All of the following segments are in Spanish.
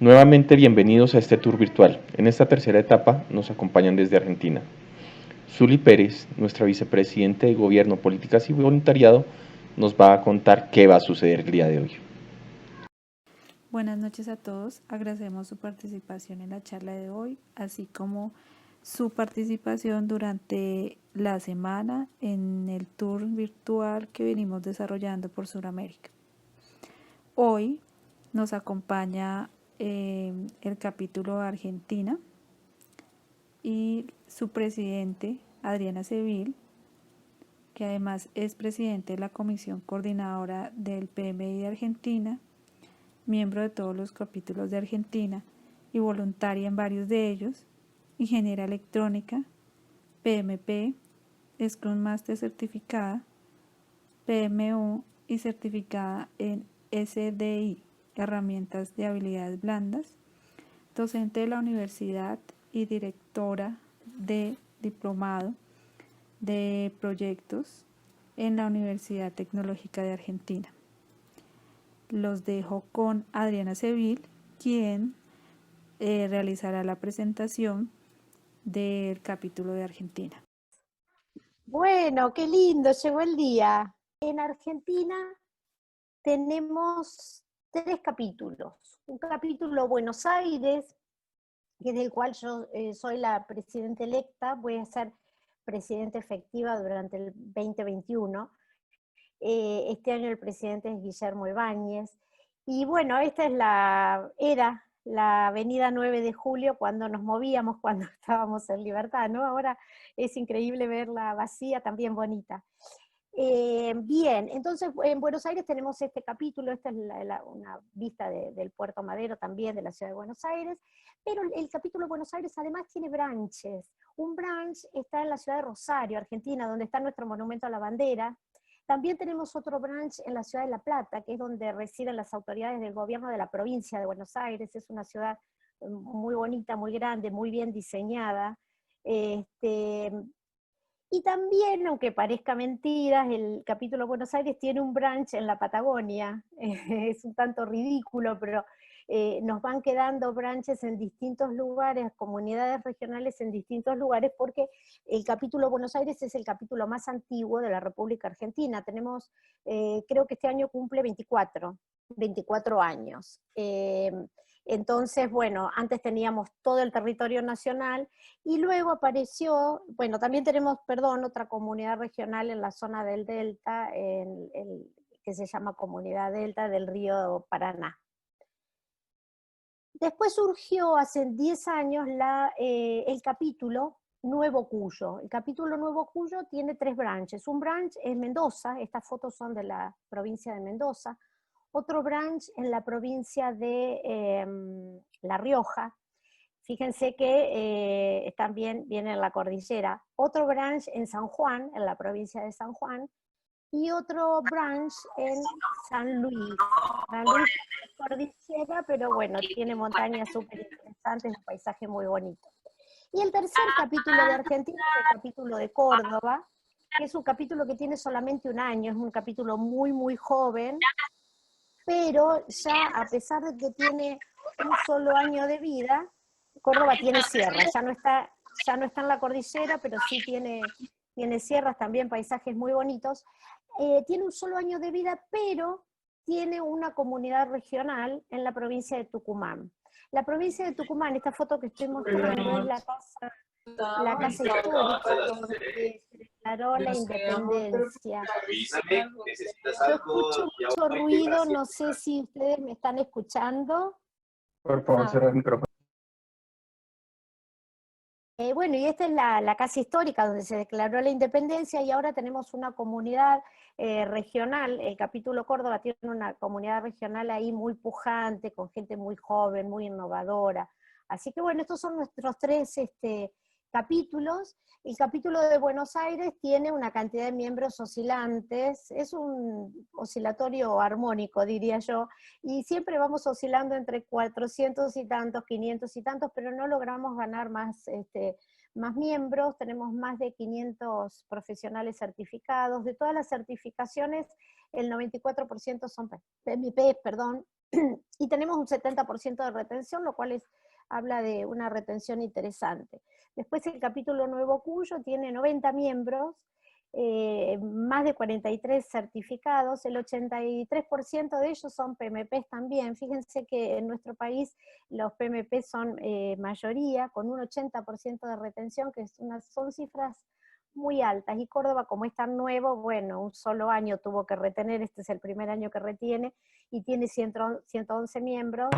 Nuevamente bienvenidos a este tour virtual. En esta tercera etapa nos acompañan desde Argentina. Zuli Pérez, nuestra vicepresidente de Gobierno, Políticas y Voluntariado, nos va a contar qué va a suceder el día de hoy. Buenas noches a todos, agradecemos su participación en la charla de hoy, así como su participación durante la semana en el tour virtual que venimos desarrollando por Sudamérica. Hoy nos acompaña el capítulo de Argentina y su presidente, Adriana Seville, que además es presidente de la Comisión Coordinadora del PMI de Argentina, miembro de todos los capítulos de Argentina y voluntaria en varios de ellos, ingeniera electrónica, PMP, Scrum Master certificada, PMO y certificada en SDI, herramientas de habilidades blandas, docente de la universidad y directora de diplomado de proyectos en la Universidad Tecnológica de Argentina. Los dejo con Adriana Seville, quien realizará la presentación del capítulo de Argentina. Bueno, qué lindo, llegó el día. En Argentina tenemos 3 capítulos. Un capítulo Buenos Aires, que es del cual yo soy la presidenta electa, voy a ser presidenta efectiva durante el 2021. Este año el presidente es Guillermo Ibáñez. Y bueno, esta es era la avenida 9 de Julio cuando nos movíamos, cuando estábamos en libertad, ¿no? Ahora es increíble verla vacía, también bonita. Bien, entonces en Buenos Aires tenemos este capítulo, esta es una vista del Puerto Madero también, de la ciudad de Buenos Aires, pero el capítulo de Buenos Aires además tiene branches. Un branch está en la ciudad de Rosario, Argentina, donde está nuestro monumento a la bandera. También tenemos otro branch en la ciudad de La Plata, que es donde residen las autoridades del gobierno de la provincia de Buenos Aires. Es una ciudad muy bonita, muy grande, muy bien diseñada. Y también, aunque parezca mentira, el capítulo Buenos Aires tiene un branch en la Patagonia. Es un tanto ridículo, pero nos van quedando branches en distintos lugares, comunidades regionales en distintos lugares, porque el capítulo Buenos Aires es el capítulo más antiguo de la República Argentina. Tenemos, creo que este año cumple 24 años. Entonces, bueno, antes teníamos todo el territorio nacional, y luego apareció, bueno, también tenemos, perdón, otra comunidad regional en la zona del Delta, que se llama Comunidad Delta del río Paraná. Después surgió hace 10 años el capítulo Nuevo Cuyo. El capítulo Nuevo Cuyo tiene 3 branches. Un branch es Mendoza, estas fotos son de la provincia de Mendoza. Otro branch en la provincia de La Rioja. Fíjense que también viene en la cordillera. Otro branch en San Juan, en la provincia de San Juan, y otro branch en San Luis. San Luis es cordillera, pero bueno, tiene montañas súper interesantes, un paisaje muy bonito. Y el tercer capítulo de Argentina es el capítulo de Córdoba, que es un capítulo que tiene solamente un año, es un capítulo muy, muy joven, pero ya a pesar de que tiene un solo año de vida, Córdoba tiene sierras, ya no está en la cordillera, pero sí tiene sierras, también paisajes muy bonitos. Tiene un solo año de vida, pero tiene una comunidad regional en la provincia de Tucumán. La provincia de Tucumán, esta foto que estoy mostrando, es la casa histórica donde se declaró la independencia. Yo escucho mucho ruido, no sé si ustedes me están escuchando. Por favor, cierra el micrófono. Bueno, y esta es la casa histórica donde se declaró la independencia, y ahora tenemos una comunidad regional. El capítulo Córdoba tiene una comunidad regional ahí muy pujante, con gente muy joven, muy innovadora. Así que bueno, estos son nuestros 3 capítulos. El capítulo de Buenos Aires tiene una cantidad de miembros oscilantes, es un oscilatorio armónico, diría yo, y siempre vamos oscilando entre 400 y tantos, 500 y tantos, pero no logramos ganar más miembros. Tenemos más de 500 profesionales certificados. De todas las certificaciones, el 94% son PMP, perdón, y tenemos un 70% de retención, lo cual habla de una retención interesante. Después el capítulo Nuevo Cuyo tiene 90 miembros, más de 43 certificados, el 83% de ellos son PMPs también. Fíjense que en nuestro país los PMPs son mayoría, con un 80% de retención, que son cifras muy altas, y Córdoba, como es tan nuevo, bueno, un solo año tuvo que retener, este es el primer año que retiene, y tiene 111 miembros,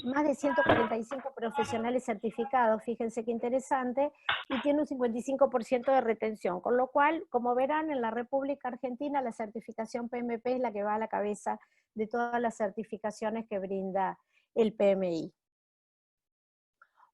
más de 145 profesionales certificados, fíjense qué interesante, y tiene un 55% de retención, con lo cual, como verán, en la República Argentina la certificación PMP es la que va a la cabeza de todas las certificaciones que brinda el PMI.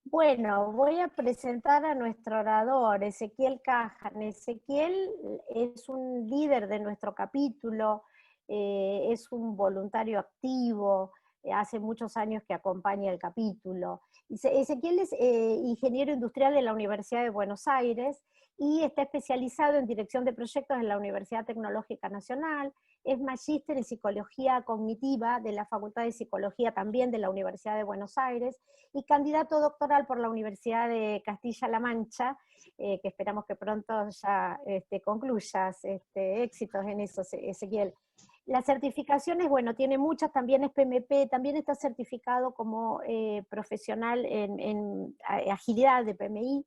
Bueno, voy a presentar a nuestro orador, Ezequiel Cajan. Ezequiel es un líder de nuestro capítulo, es un voluntario activo, hace muchos años que acompaña el capítulo. Ezequiel es ingeniero industrial de la Universidad de Buenos Aires y está especializado en dirección de proyectos en la Universidad Tecnológica Nacional, es magíster en psicología cognitiva de la Facultad de Psicología también de la Universidad de Buenos Aires, y candidato doctoral por la Universidad de Castilla-La Mancha, que esperamos que pronto ya concluyas, éxitos en eso, Ezequiel. Las certificaciones, bueno, tiene muchas, también es PMP, también está certificado como profesional en agilidad de PMI,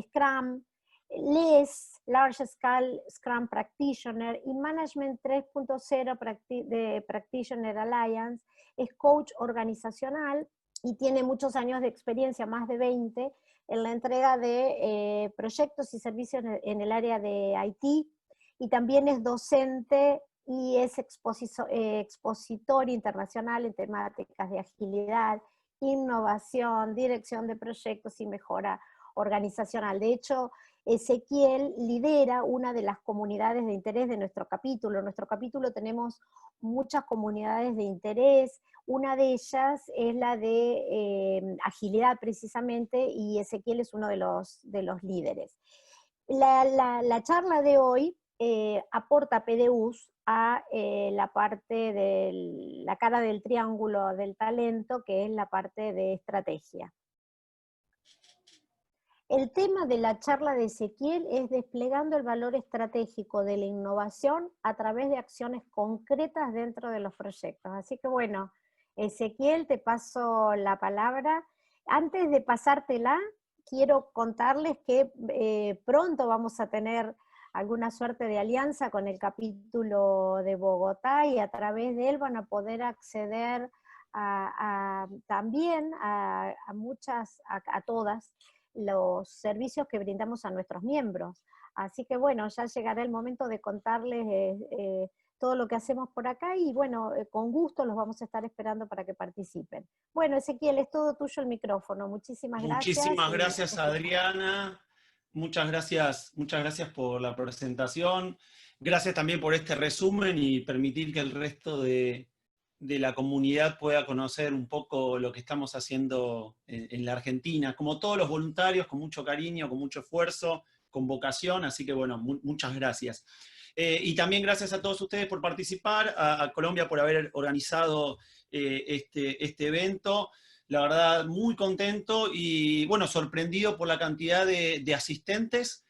Scrum, LES, Large Scale Scrum Practitioner, y Management 3.0 de Practitioner Alliance, es coach organizacional y tiene muchos años de experiencia, más de 20, en la entrega de proyectos y servicios en el área de IT, y también es docente y es expositor internacional en temáticas de agilidad, innovación, dirección de proyectos y mejora organizacional. De hecho, Ezequiel lidera una de las comunidades de interés de nuestro capítulo. En nuestro capítulo tenemos muchas comunidades de interés, una de ellas es la de agilidad precisamente, y Ezequiel es uno de los líderes. La charla de hoy aporta PDUs a la parte de la cara del triángulo del talento, que es la parte de estrategia. El tema de la charla de Ezequiel es desplegando el valor estratégico de la innovación a través de acciones concretas dentro de los proyectos. Así que bueno, Ezequiel, te paso la palabra. Antes de pasártela, quiero contarles que pronto vamos a tener alguna suerte de alianza con el capítulo de Bogotá, y a través de él van a poder acceder también a todas los servicios que brindamos a nuestros miembros. Así que bueno, ya llegará el momento de contarles todo lo que hacemos por acá, y bueno, con gusto los vamos a estar esperando para que participen. Bueno, Ezequiel, es todo tuyo el micrófono. Muchísimas gracias. Muchísimas gracias, Adriana. Muchas gracias por la presentación. Gracias también por este resumen y permitir que el resto de la comunidad pueda conocer un poco lo que estamos haciendo en la Argentina. Como todos los voluntarios, con mucho cariño, con mucho esfuerzo, con vocación, así que bueno, muchas gracias. Y también gracias a todos ustedes por participar, a Colombia por haber organizado este evento. La verdad, muy contento y, bueno, sorprendido por la cantidad de asistentes,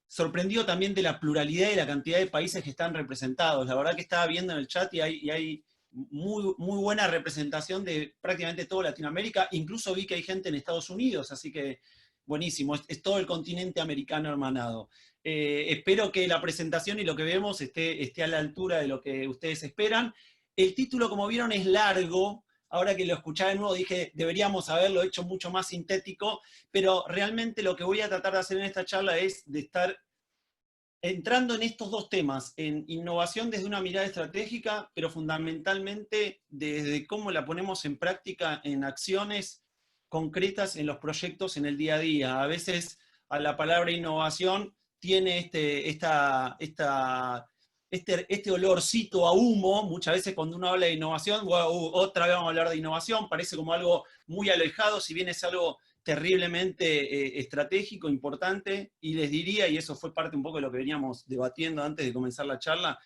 sorprendido también de la pluralidad y la cantidad de países que están representados. La verdad que estaba viendo en el chat y hay muy buena representación de prácticamente toda Latinoamérica, incluso vi que hay gente en Estados Unidos, así que buenísimo, es todo el continente americano hermanado. Espero que la presentación y lo que vemos esté a la altura de lo que ustedes esperan. El título, como vieron, es largo. Ahora que lo escuchaba de nuevo dije, deberíamos haberlo hecho mucho más sintético, pero realmente lo que voy a tratar de hacer en esta charla es de estar entrando en estos dos temas, en innovación desde una mirada estratégica, pero fundamentalmente desde cómo la ponemos en práctica en acciones concretas en los proyectos en el día a día. A veces a la palabra innovación tiene este olorcito a humo. Muchas veces cuando uno habla de innovación, otra vez vamos a hablar de innovación, parece como algo muy alejado, si bien es algo terriblemente estratégico, importante, y les diría, y eso fue parte un poco de lo que veníamos debatiendo antes de comenzar la charla,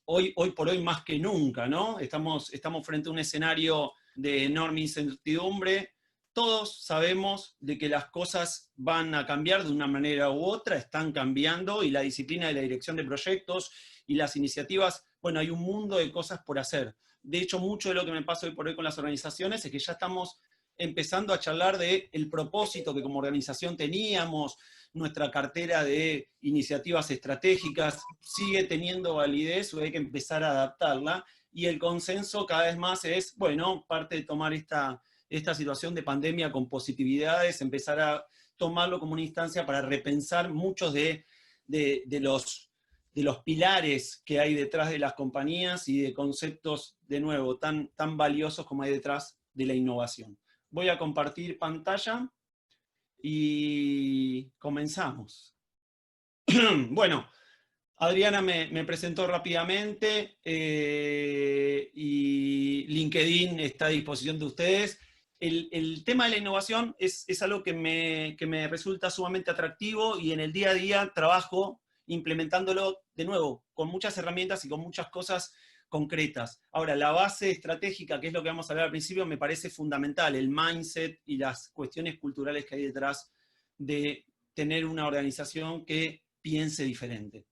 hoy por hoy más que nunca, ¿no? Estamos frente a un escenario de enorme incertidumbre. Todos sabemos de que las cosas van a cambiar de una manera u otra, están cambiando, y la disciplina de la dirección de proyectos y las iniciativas, bueno, hay un mundo de cosas por hacer. De hecho, mucho de lo que me pasa hoy por hoy con las organizaciones es que ya estamos empezando a charlar de el propósito que como organización teníamos, nuestra cartera de iniciativas estratégicas sigue teniendo validez o hay que empezar a adaptarla, y el consenso cada vez más es, bueno, parte de tomar esta situación de pandemia con positividades, empezar a tomarlo como una instancia para repensar muchos de los pilares que hay detrás de las compañías y de conceptos, de nuevo, tan valiosos como hay detrás de la innovación. Voy a compartir pantalla y comenzamos. Bueno, Adriana me presentó rápidamente y LinkedIn está a disposición de ustedes. El tema de la innovación es algo que me resulta sumamente atractivo, y en el día a día trabajo implementándolo, de nuevo, con muchas herramientas y con muchas cosas concretas. Ahora, la base estratégica, que es lo que vamos a hablar al principio, me parece fundamental, el mindset y las cuestiones culturales que hay detrás de tener una organización que piense diferente.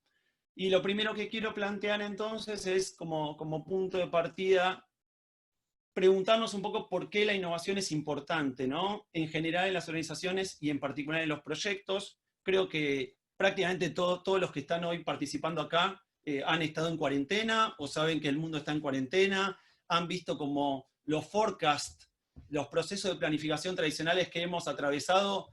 Y lo primero que quiero plantear entonces es, como punto de partida, preguntarnos un poco por qué la innovación es importante, ¿no? En general en las organizaciones y en particular en los proyectos. Creo que prácticamente todos los que están hoy participando acá han estado en cuarentena o saben que el mundo está en cuarentena, han visto como los forecasts, los procesos de planificación tradicionales que hemos atravesado,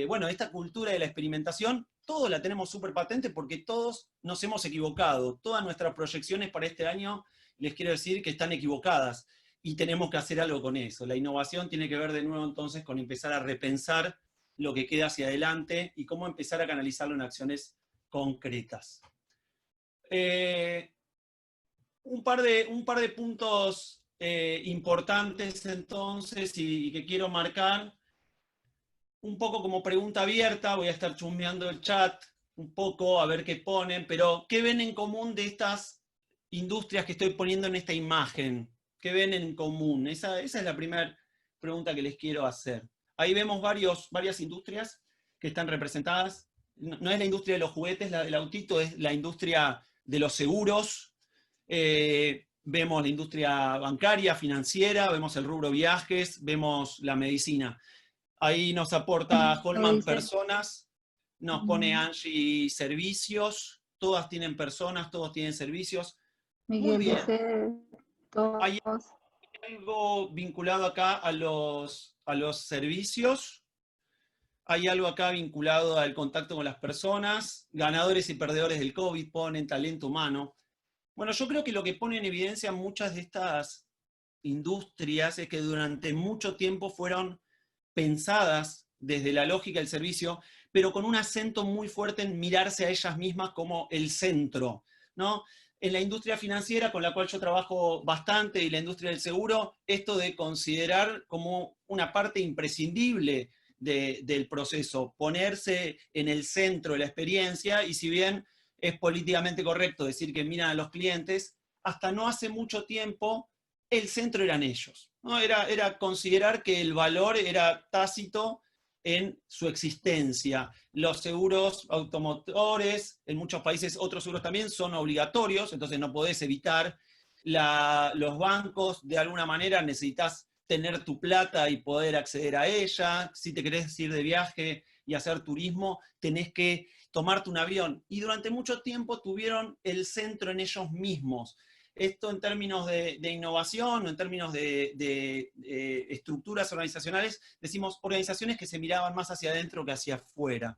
bueno, esta cultura de la experimentación, todos la tenemos súper patente porque todos nos hemos equivocado. Todas nuestras proyecciones para este año, les quiero decir que están equivocadas, y tenemos que hacer algo con eso. La innovación tiene que ver de nuevo entonces con empezar a repensar lo que queda hacia adelante y cómo empezar a canalizarlo en acciones concretas. Un par de puntos importantes entonces y que quiero marcar, un poco como pregunta abierta. Voy a estar chusmeando el chat un poco a ver qué ponen, pero ¿qué ven en común de estas industrias que estoy poniendo en esta imagen? ¿Qué ven en común? Esa es la primera pregunta que les quiero hacer. Ahí vemos varias industrias que están representadas. No es la industria de los juguetes, la del autito, es la industria de los seguros. Vemos la industria bancaria, financiera, vemos el rubro viajes, vemos la medicina. Ahí nos aporta Holman personas, nos pone Angie servicios, todas tienen personas, todos tienen servicios. Muy Miguel bien. dice Hay todos. algo vinculado acá a los servicios, hay algo acá vinculado al contacto con las personas, ganadores y perdedores del COVID, ponen talento humano. Bueno, yo creo que lo que pone en evidencia muchas de estas industrias es que durante mucho tiempo fueron pensadas desde la lógica del servicio, pero con un acento muy fuerte en mirarse a ellas mismas como el centro, ¿no? En la industria financiera, con la cual yo trabajo bastante, y la industria del seguro, esto de considerar como una parte imprescindible del proceso, ponerse en el centro de la experiencia, y si bien es políticamente correcto decir que miran a los clientes, hasta no hace mucho tiempo el centro eran ellos, ¿no? Era considerar que el valor era tácito en su existencia. Los seguros automotores, en muchos países otros seguros también son obligatorios, entonces no podés evitar. Los bancos, de alguna manera, necesitas tener tu plata y poder acceder a ella. Si te querés ir de viaje y hacer turismo, tenés que tomarte un avión. Y durante mucho tiempo tuvieron el centro en ellos mismos. Esto en términos de innovación, o en términos de estructuras organizacionales, decimos organizaciones que se miraban más hacia adentro que hacia afuera.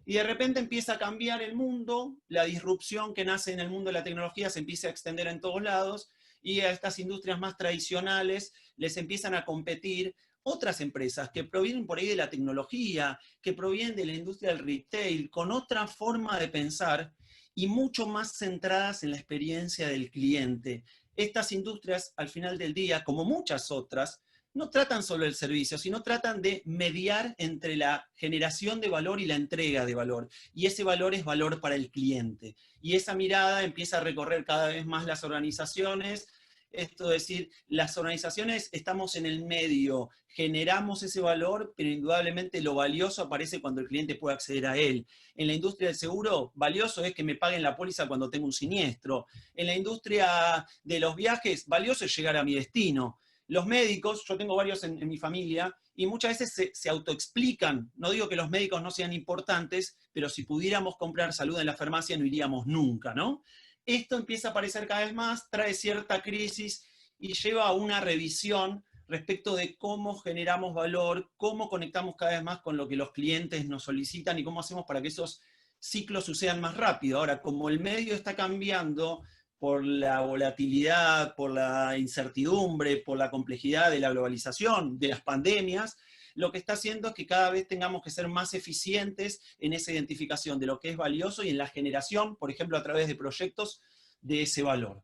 Y de repente empieza a cambiar el mundo, la disrupción que nace en el mundo de la tecnología se empieza a extender en todos lados, y a estas industrias más tradicionales les empiezan a competir otras empresas que provienen por ahí de la tecnología, que provienen de la industria del retail, con otra forma de pensar, y mucho más centradas en la experiencia del cliente. Estas industrias, al final del día, como muchas otras, no tratan solo el servicio, sino tratan de mediar entre la generación de valor y la entrega de valor. Y ese valor es valor para el cliente. Y esa mirada empieza a recorrer cada vez más las organizaciones. Esto es decir, las organizaciones estamos en el medio, generamos ese valor, pero indudablemente lo valioso aparece cuando el cliente puede acceder a él. En la industria del seguro, valioso es que me paguen la póliza cuando tengo un siniestro. En la industria de los viajes, valioso es llegar a mi destino. Los médicos, yo tengo varios en mi familia, y muchas veces se autoexplican. No digo que los médicos no sean importantes, pero si pudiéramos comprar salud en la farmacia no iríamos nunca, ¿no? Esto empieza a aparecer cada vez más, trae cierta crisis y lleva a una revisión respecto de cómo generamos valor, cómo conectamos cada vez más con lo que los clientes nos solicitan y cómo hacemos para que esos ciclos sucedan más rápido. Ahora, como el medio está cambiando por la volatilidad, por la incertidumbre, por la complejidad de la globalización, de las pandemias, lo que está haciendo es que cada vez tengamos que ser más eficientes en esa identificación de lo que es valioso y en la generación, por ejemplo, a través de proyectos de ese valor.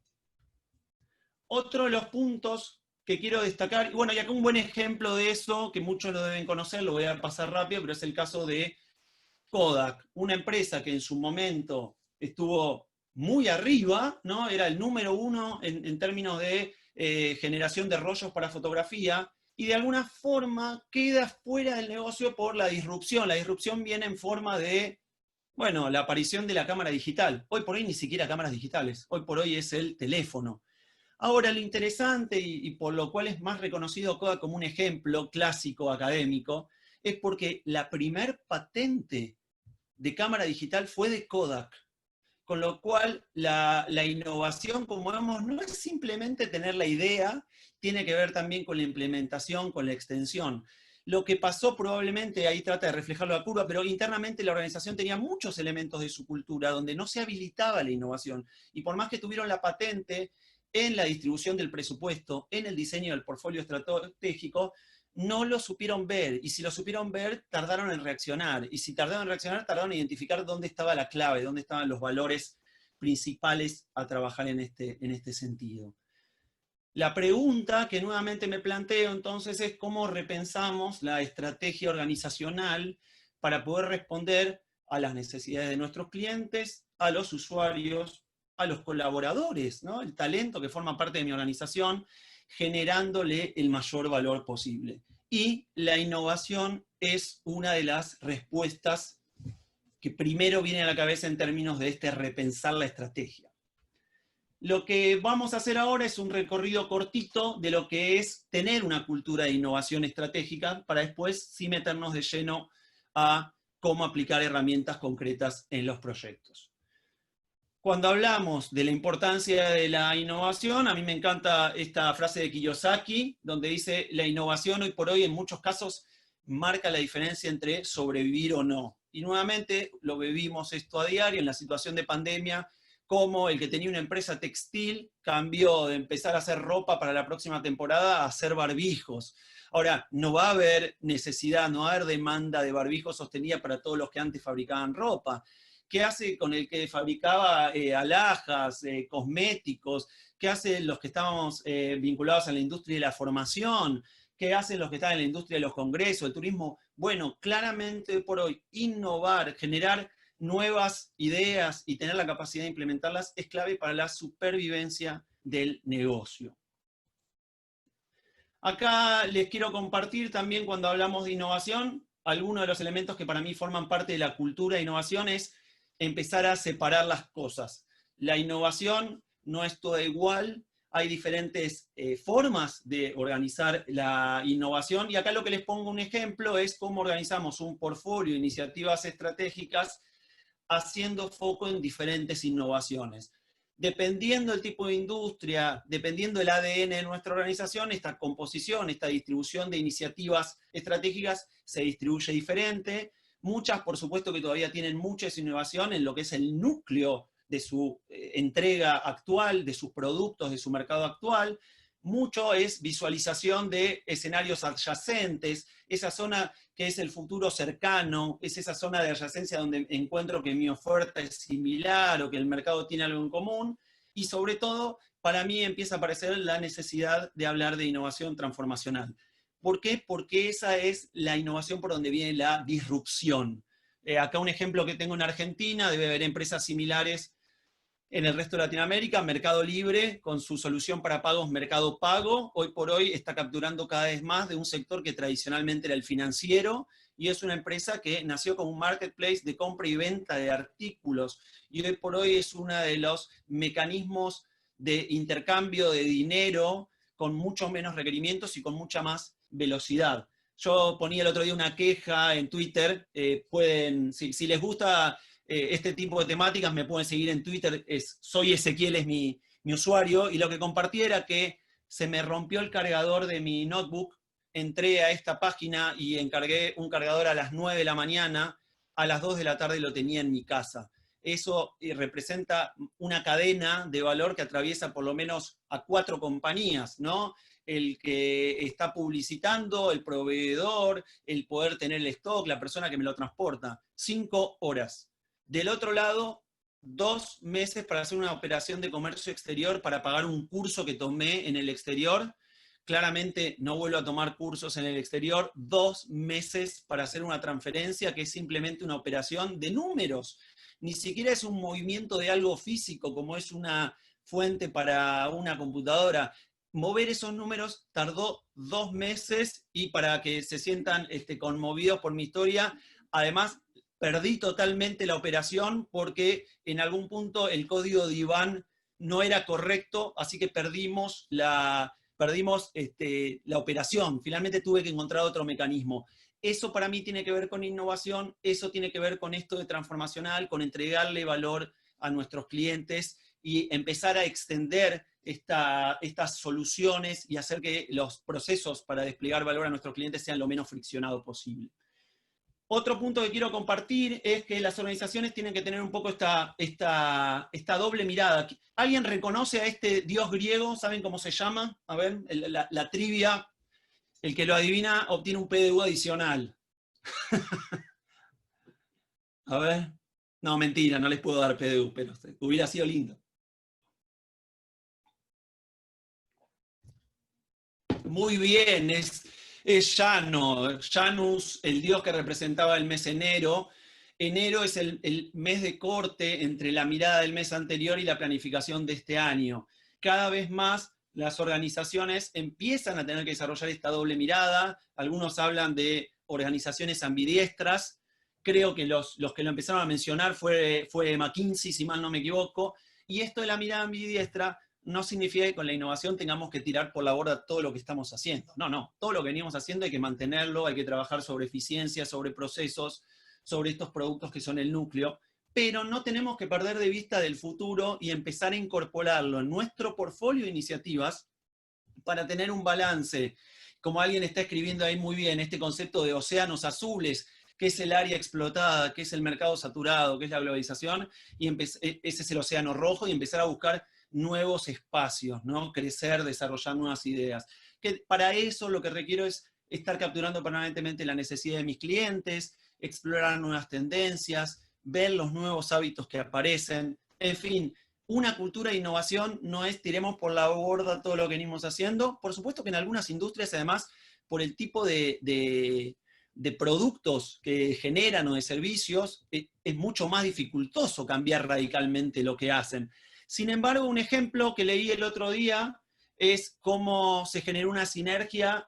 Otro de los puntos que quiero destacar, y bueno, y acá un buen ejemplo de eso, que muchos lo deben conocer, lo voy a pasar rápido, pero es el caso de Kodak, una empresa que en su momento estuvo muy arriba, ¿no? Era el número uno en términos de generación de rollos para fotografía, y de alguna forma queda fuera del negocio por la disrupción. La disrupción viene en forma de, bueno, la aparición de la cámara digital. Hoy por hoy ni siquiera cámaras digitales, hoy por hoy es el teléfono. Ahora, lo interesante, y por lo cual es más reconocido Kodak como un ejemplo clásico académico, es porque la primer patente de cámara digital fue de Kodak. Con lo cual, la innovación, como vemos, no es simplemente tener la idea, tiene que ver también con la implementación, con la extensión. Lo que pasó probablemente, ahí trata de reflejarlo la curva, pero internamente la organización tenía muchos elementos de su cultura donde no se habilitaba la innovación. Y por más que tuvieron la patente en la distribución del presupuesto, en el diseño del portfolio estratégico, no lo supieron ver, y si lo supieron ver, tardaron en reaccionar, y si tardaron en reaccionar, tardaron en identificar dónde estaba la clave, dónde estaban los valores principales a trabajar en este sentido. La pregunta que nuevamente me planteo entonces es cómo repensamos la estrategia organizacional para poder responder a las necesidades de nuestros clientes, a los usuarios, a los colaboradores, ¿no? El talento que forma parte de mi organización, generándole el mayor valor posible. Y la innovación es una de las respuestas que primero viene a la cabeza en términos de repensar la estrategia. Lo que vamos a hacer ahora es un recorrido cortito de lo que es tener una cultura de innovación estratégica, para después sí meternos de lleno a cómo aplicar herramientas concretas en los proyectos. Cuando hablamos de la importancia de la innovación, a mí me encanta esta frase de Kiyosaki, donde dice, la innovación hoy por hoy en muchos casos marca la diferencia entre sobrevivir o no. Y nuevamente lo vivimos esto a diario en la situación de pandemia, como el que tenía una empresa textil cambió de empezar a hacer ropa para la próxima temporada a hacer barbijos. Ahora, no va a haber necesidad, no va a haber demanda de barbijos sostenida para todos los que antes fabricaban ropa. ¿Qué hace con el que fabricaba alhajas, cosméticos? ¿Qué hacen los que estábamos vinculados a la industria de la formación? ¿Qué hacen los que están en la industria de los congresos, el turismo? Bueno, claramente por hoy, innovar, generar nuevas ideas y tener la capacidad de implementarlas es clave para la supervivencia del negocio. Acá les quiero compartir también, cuando hablamos de innovación, algunos de los elementos que para mí forman parte de la cultura de innovación es empezar a separar las cosas. La innovación no es toda igual, hay diferentes formas de organizar la innovación, y acá lo que les pongo un ejemplo es cómo organizamos un portfolio de iniciativas estratégicas haciendo foco en diferentes innovaciones. Dependiendo del tipo de industria, dependiendo del ADN de nuestra organización, esta composición, esta distribución de iniciativas estratégicas se distribuye diferente. Muchas, por supuesto, que todavía tienen mucha innovación en lo que es el núcleo de su entrega actual, de sus productos, de su mercado actual. Mucho es visualización de escenarios adyacentes, esa zona que es el futuro cercano, es esa zona de adyacencia donde encuentro que mi oferta es similar o que el mercado tiene algo en común, y sobre todo, para mí empieza a aparecer la necesidad de hablar de innovación transformacional. ¿Por qué? Porque esa es la innovación por donde viene la disrupción. Acá un ejemplo que tengo en Argentina, debe haber empresas similares en el resto de Latinoamérica. Mercado Libre, con su solución para pagos Mercado Pago, hoy por hoy está capturando cada vez más de un sector que tradicionalmente era el financiero, y es una empresa que nació como un marketplace de compra y venta de artículos, y hoy por hoy es uno de los mecanismos de intercambio de dinero con muchos menos requerimientos y con mucha más velocidad. Yo ponía el otro día una queja en Twitter, si les gusta este tipo de temáticas, me pueden seguir en Twitter, soy Ezequiel, es mi usuario, y lo que compartí era que se me rompió el cargador de mi notebook, entré a esta página y encargué un cargador a las 9 de la mañana, a las 2 de la tarde lo tenía en mi casa. Eso representa una cadena de valor que atraviesa por lo menos a 4 compañías, ¿no? El que está publicitando, el proveedor, el poder tener el stock, la persona que me lo transporta. 5 horas. Del otro lado, 2 meses para hacer una operación de comercio exterior, para pagar un curso que tomé en el exterior. Claramente no vuelvo a tomar cursos en el exterior. 2 meses para hacer una transferencia que es simplemente una operación de números. Ni siquiera es un movimiento de algo físico, como es una fuente para una computadora. Mover esos números tardó 2 meses, y para que se sientan conmovidos por mi historia, además perdí totalmente la operación porque en algún punto el código de IBAN no era correcto, así que perdimos la operación. Finalmente tuve que encontrar otro mecanismo. Eso para mí tiene que ver con innovación, eso tiene que ver con esto de transformacional, con entregarle valor a nuestros clientes y empezar a extender estas soluciones y hacer que los procesos para desplegar valor a nuestros clientes sean lo menos friccionados posible. Otro punto que quiero compartir es que las organizaciones tienen que tener un poco esta doble mirada. ¿Alguien reconoce a este dios griego? ¿Saben cómo se llama? A ver, la trivia. El que lo adivina obtiene un PDU adicional. A ver. No, mentira, no les puedo dar PDU, pero hubiera sido lindo. Muy bien, es Janus, el dios que representaba el mes enero. Enero es el mes de corte entre la mirada del mes anterior y la planificación de este año. Cada vez más las organizaciones empiezan a tener que desarrollar esta doble mirada. Algunos hablan de organizaciones ambidiestras. Creo que los que lo empezaron a mencionar fue McKinsey, si mal no me equivoco. Y esto de la mirada ambidiestra no significa que con la innovación tengamos que tirar por la borda todo lo que estamos haciendo. No, todo lo que venimos haciendo hay que mantenerlo, hay que trabajar sobre eficiencia, sobre procesos, sobre estos productos que son el núcleo, pero no tenemos que perder de vista del futuro y empezar a incorporarlo en nuestro portfolio de iniciativas para tener un balance. Como alguien está escribiendo ahí muy bien, este concepto de océanos azules, que es el área explotada, que es el mercado saturado, que es la globalización, y ese es el océano rojo, y empezar a buscar nuevos espacios, ¿no? Crecer, desarrollar nuevas ideas. Que para eso lo que requiero es estar capturando permanentemente la necesidad de mis clientes, explorar nuevas tendencias, ver los nuevos hábitos que aparecen, en fin. Una cultura de innovación no es tiremos por la borda todo lo que venimos haciendo. Por supuesto que en algunas industrias, además, por el tipo de productos que generan o de servicios, es mucho más dificultoso cambiar radicalmente lo que hacen. Sin embargo, un ejemplo que leí el otro día es cómo se generó una sinergia acá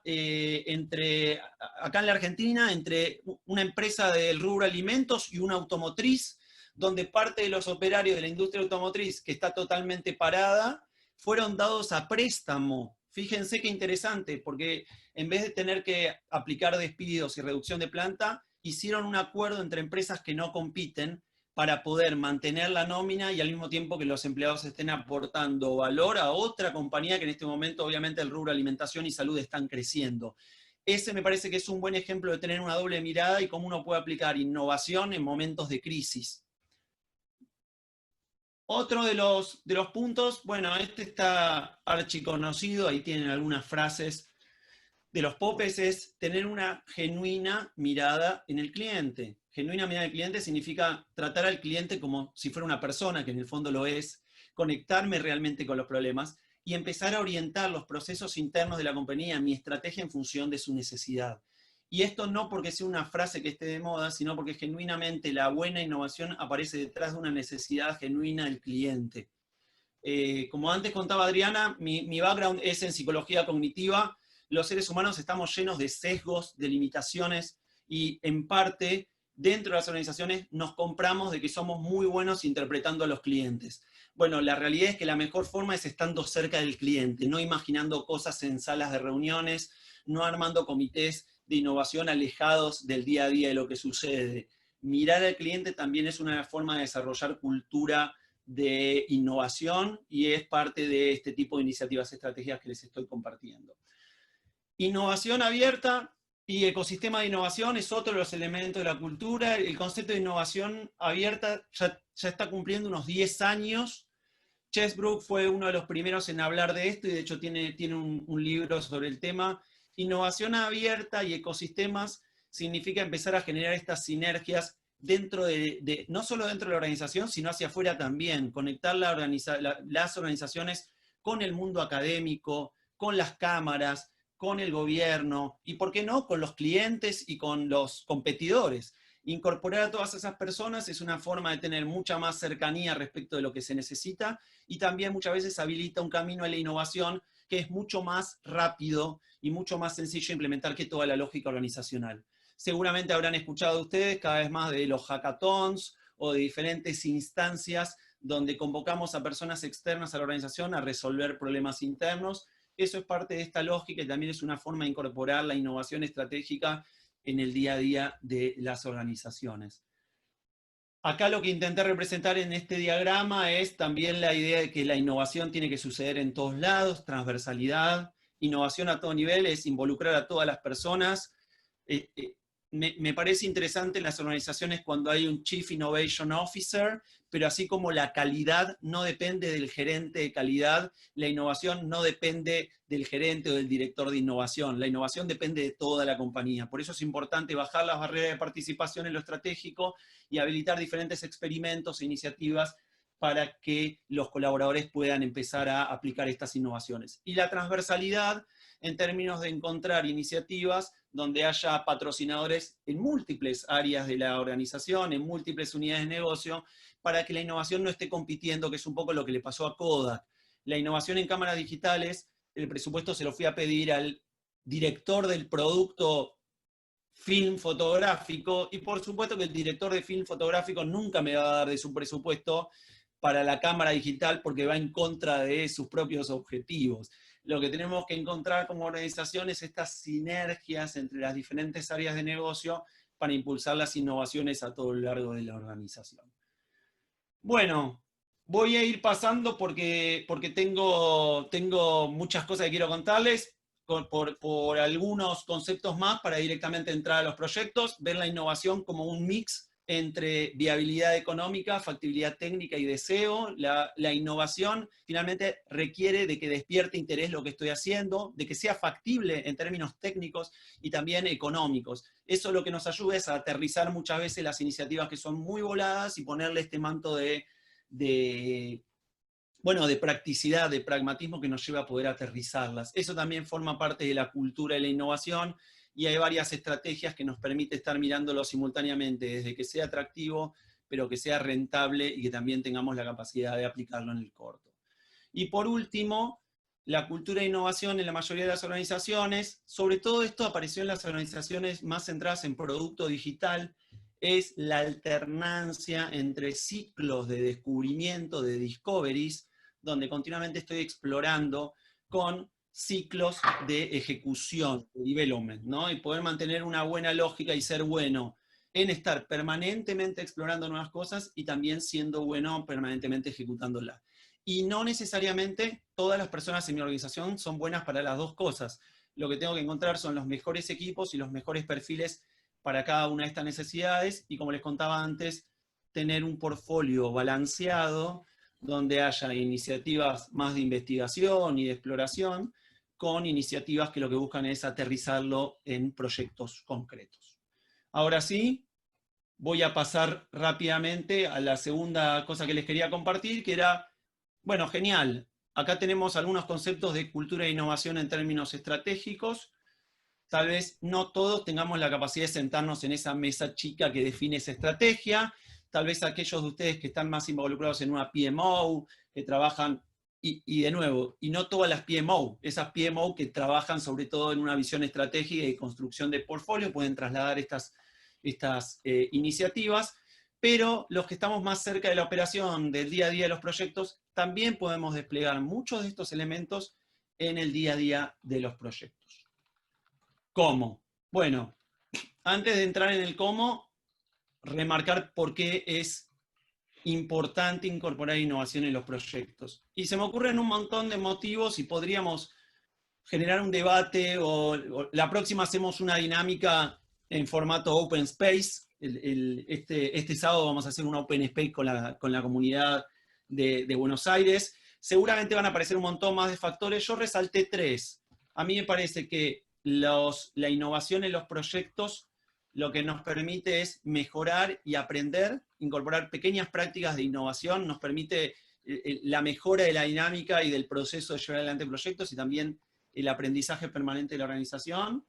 en la Argentina, entre una empresa del rubro alimentos y una automotriz, donde parte de los operarios de la industria automotriz, que está totalmente parada, fueron dados a préstamo. Fíjense qué interesante, porque en vez de tener que aplicar despidos y reducción de planta, hicieron un acuerdo entre empresas que no compiten para poder mantener la nómina y al mismo tiempo que los empleados estén aportando valor a otra compañía que en este momento obviamente el rubro alimentación y salud están creciendo. Ese me parece que es un buen ejemplo de tener una doble mirada y cómo uno puede aplicar innovación en momentos de crisis. Otro de los puntos, bueno, este está archiconocido, ahí tienen algunas frases de los popes, es tener una genuina mirada en el cliente. Genuina mirada del cliente significa tratar al cliente como si fuera una persona, que en el fondo lo es, conectarme realmente con los problemas, y empezar a orientar los procesos internos de la compañía, mi estrategia en función de su necesidad. Y esto no porque sea una frase que esté de moda, sino porque genuinamente la buena innovación aparece detrás de una necesidad genuina del cliente. Como antes contaba Adriana, mi background es en psicología cognitiva. Los seres humanos estamos llenos de sesgos, de limitaciones, y en parte, dentro de las organizaciones, nos compramos de que somos muy buenos interpretando a los clientes. Bueno, la realidad es que la mejor forma es estando cerca del cliente, no imaginando cosas en salas de reuniones, no armando comités de innovación alejados del día a día de lo que sucede. Mirar al cliente también es una forma de desarrollar cultura de innovación y es parte de este tipo de iniciativas estratégicas que les estoy compartiendo. Innovación abierta y ecosistema de innovación es otro de los elementos de la cultura. El concepto de innovación abierta ya está cumpliendo unos 10 años. Chesbrook fue uno de los primeros en hablar de esto y de hecho tiene un libro sobre el tema. Innovación abierta y ecosistemas significa empezar a generar estas sinergias dentro no solo dentro de la organización, sino hacia afuera también, conectar las organizaciones con el mundo académico, con las cámaras, con el gobierno, y por qué no, con los clientes y con los competidores. Incorporar a todas esas personas es una forma de tener mucha más cercanía respecto de lo que se necesita, y también muchas veces habilita un camino a la innovación que es mucho más rápido y mucho más sencillo de implementar que toda la lógica organizacional. Seguramente habrán escuchado ustedes cada vez más de los hackathons o de diferentes instancias donde convocamos a personas externas a la organización a resolver problemas internos. Eso es parte de esta lógica y también es una forma de incorporar la innovación estratégica en el día a día de las organizaciones. Acá lo que intenté representar en este diagrama es también la idea de que la innovación tiene que suceder en todos lados, transversalidad. Innovación a todo nivel es involucrar a todas las personas. Me parece interesante en las organizaciones cuando hay un Chief Innovation Officer, pero así como la calidad no depende del gerente de calidad, la innovación no depende del gerente o del director de innovación. La innovación depende de toda la compañía. Por eso es importante bajar las barreras de participación en lo estratégico y habilitar diferentes experimentos e iniciativas para que los colaboradores puedan empezar a aplicar estas innovaciones. Y la transversalidad en términos de encontrar iniciativas donde haya patrocinadores en múltiples áreas de la organización, en múltiples unidades de negocio, para que la innovación no esté compitiendo, que es un poco lo que le pasó a Kodak. La innovación en cámaras digitales, el presupuesto se lo fui a pedir al director del producto film fotográfico, y por supuesto que el director de film fotográfico nunca me va a dar de su presupuesto para la cámara digital porque va en contra de sus propios objetivos. Lo que tenemos que encontrar como organización es estas sinergias entre las diferentes áreas de negocio para impulsar las innovaciones a todo lo largo de la organización. Bueno, voy a ir pasando porque tengo muchas cosas que quiero contarles, por algunos conceptos más para directamente entrar a los proyectos, ver la innovación como un mix entre viabilidad económica, factibilidad técnica y deseo. La innovación finalmente requiere de que despierte interés lo que estoy haciendo, de que sea factible en términos técnicos y también económicos. Eso lo que nos ayuda es a aterrizar muchas veces las iniciativas que son muy voladas y ponerle este manto de practicidad, de pragmatismo que nos lleva a poder aterrizarlas. Eso también forma parte de la cultura de la innovación, y hay varias estrategias que nos permiten estar mirándolo simultáneamente, desde que sea atractivo, pero que sea rentable y que también tengamos la capacidad de aplicarlo en el corto. Y por último, la cultura de innovación en la mayoría de las organizaciones, sobre todo esto apareció en las organizaciones más centradas en producto digital, es la alternancia entre ciclos de descubrimiento, de discoveries, donde continuamente estoy explorando, con ciclos de ejecución, de development, ¿no? Y poder mantener una buena lógica y ser bueno en estar permanentemente explorando nuevas cosas y también siendo bueno permanentemente ejecutándolas. Y no necesariamente todas las personas en mi organización son buenas para las dos cosas. Lo que tengo que encontrar son los mejores equipos y los mejores perfiles para cada una de estas necesidades, y como les contaba antes, tener un portfolio balanceado donde haya iniciativas más de investigación y de exploración, con iniciativas que lo que buscan es aterrizarlo en proyectos concretos. Ahora sí, voy a pasar rápidamente a la segunda cosa que les quería compartir, que era, bueno, genial, acá tenemos algunos conceptos de cultura e innovación en términos estratégicos. Tal vez no todos tengamos la capacidad de sentarnos en esa mesa chica que define esa estrategia. Tal vez aquellos de ustedes que están más involucrados en una PMO, que trabajan, y de nuevo, y no todas las PMO, esas PMO que trabajan sobre todo en una visión estratégica y construcción de portfolio, pueden trasladar estas iniciativas, pero los que estamos más cerca de la operación, del día a día de los proyectos, también podemos desplegar muchos de estos elementos en el día a día de los proyectos. ¿Cómo? Bueno, antes de entrar en el cómo, remarcar por qué es importante incorporar innovación en los proyectos. Y se me ocurren un montón de motivos y podríamos generar un debate o la próxima hacemos una dinámica en formato Open Space. Este sábado vamos a hacer un Open Space con la comunidad de Buenos Aires. Seguramente van a aparecer un montón más de factores. Yo resalté 3. A mí me parece que la innovación en los proyectos lo que nos permite es mejorar y aprender, incorporar pequeñas prácticas de innovación, nos permite la mejora de la dinámica y del proceso de llevar adelante proyectos y también el aprendizaje permanente de la organización,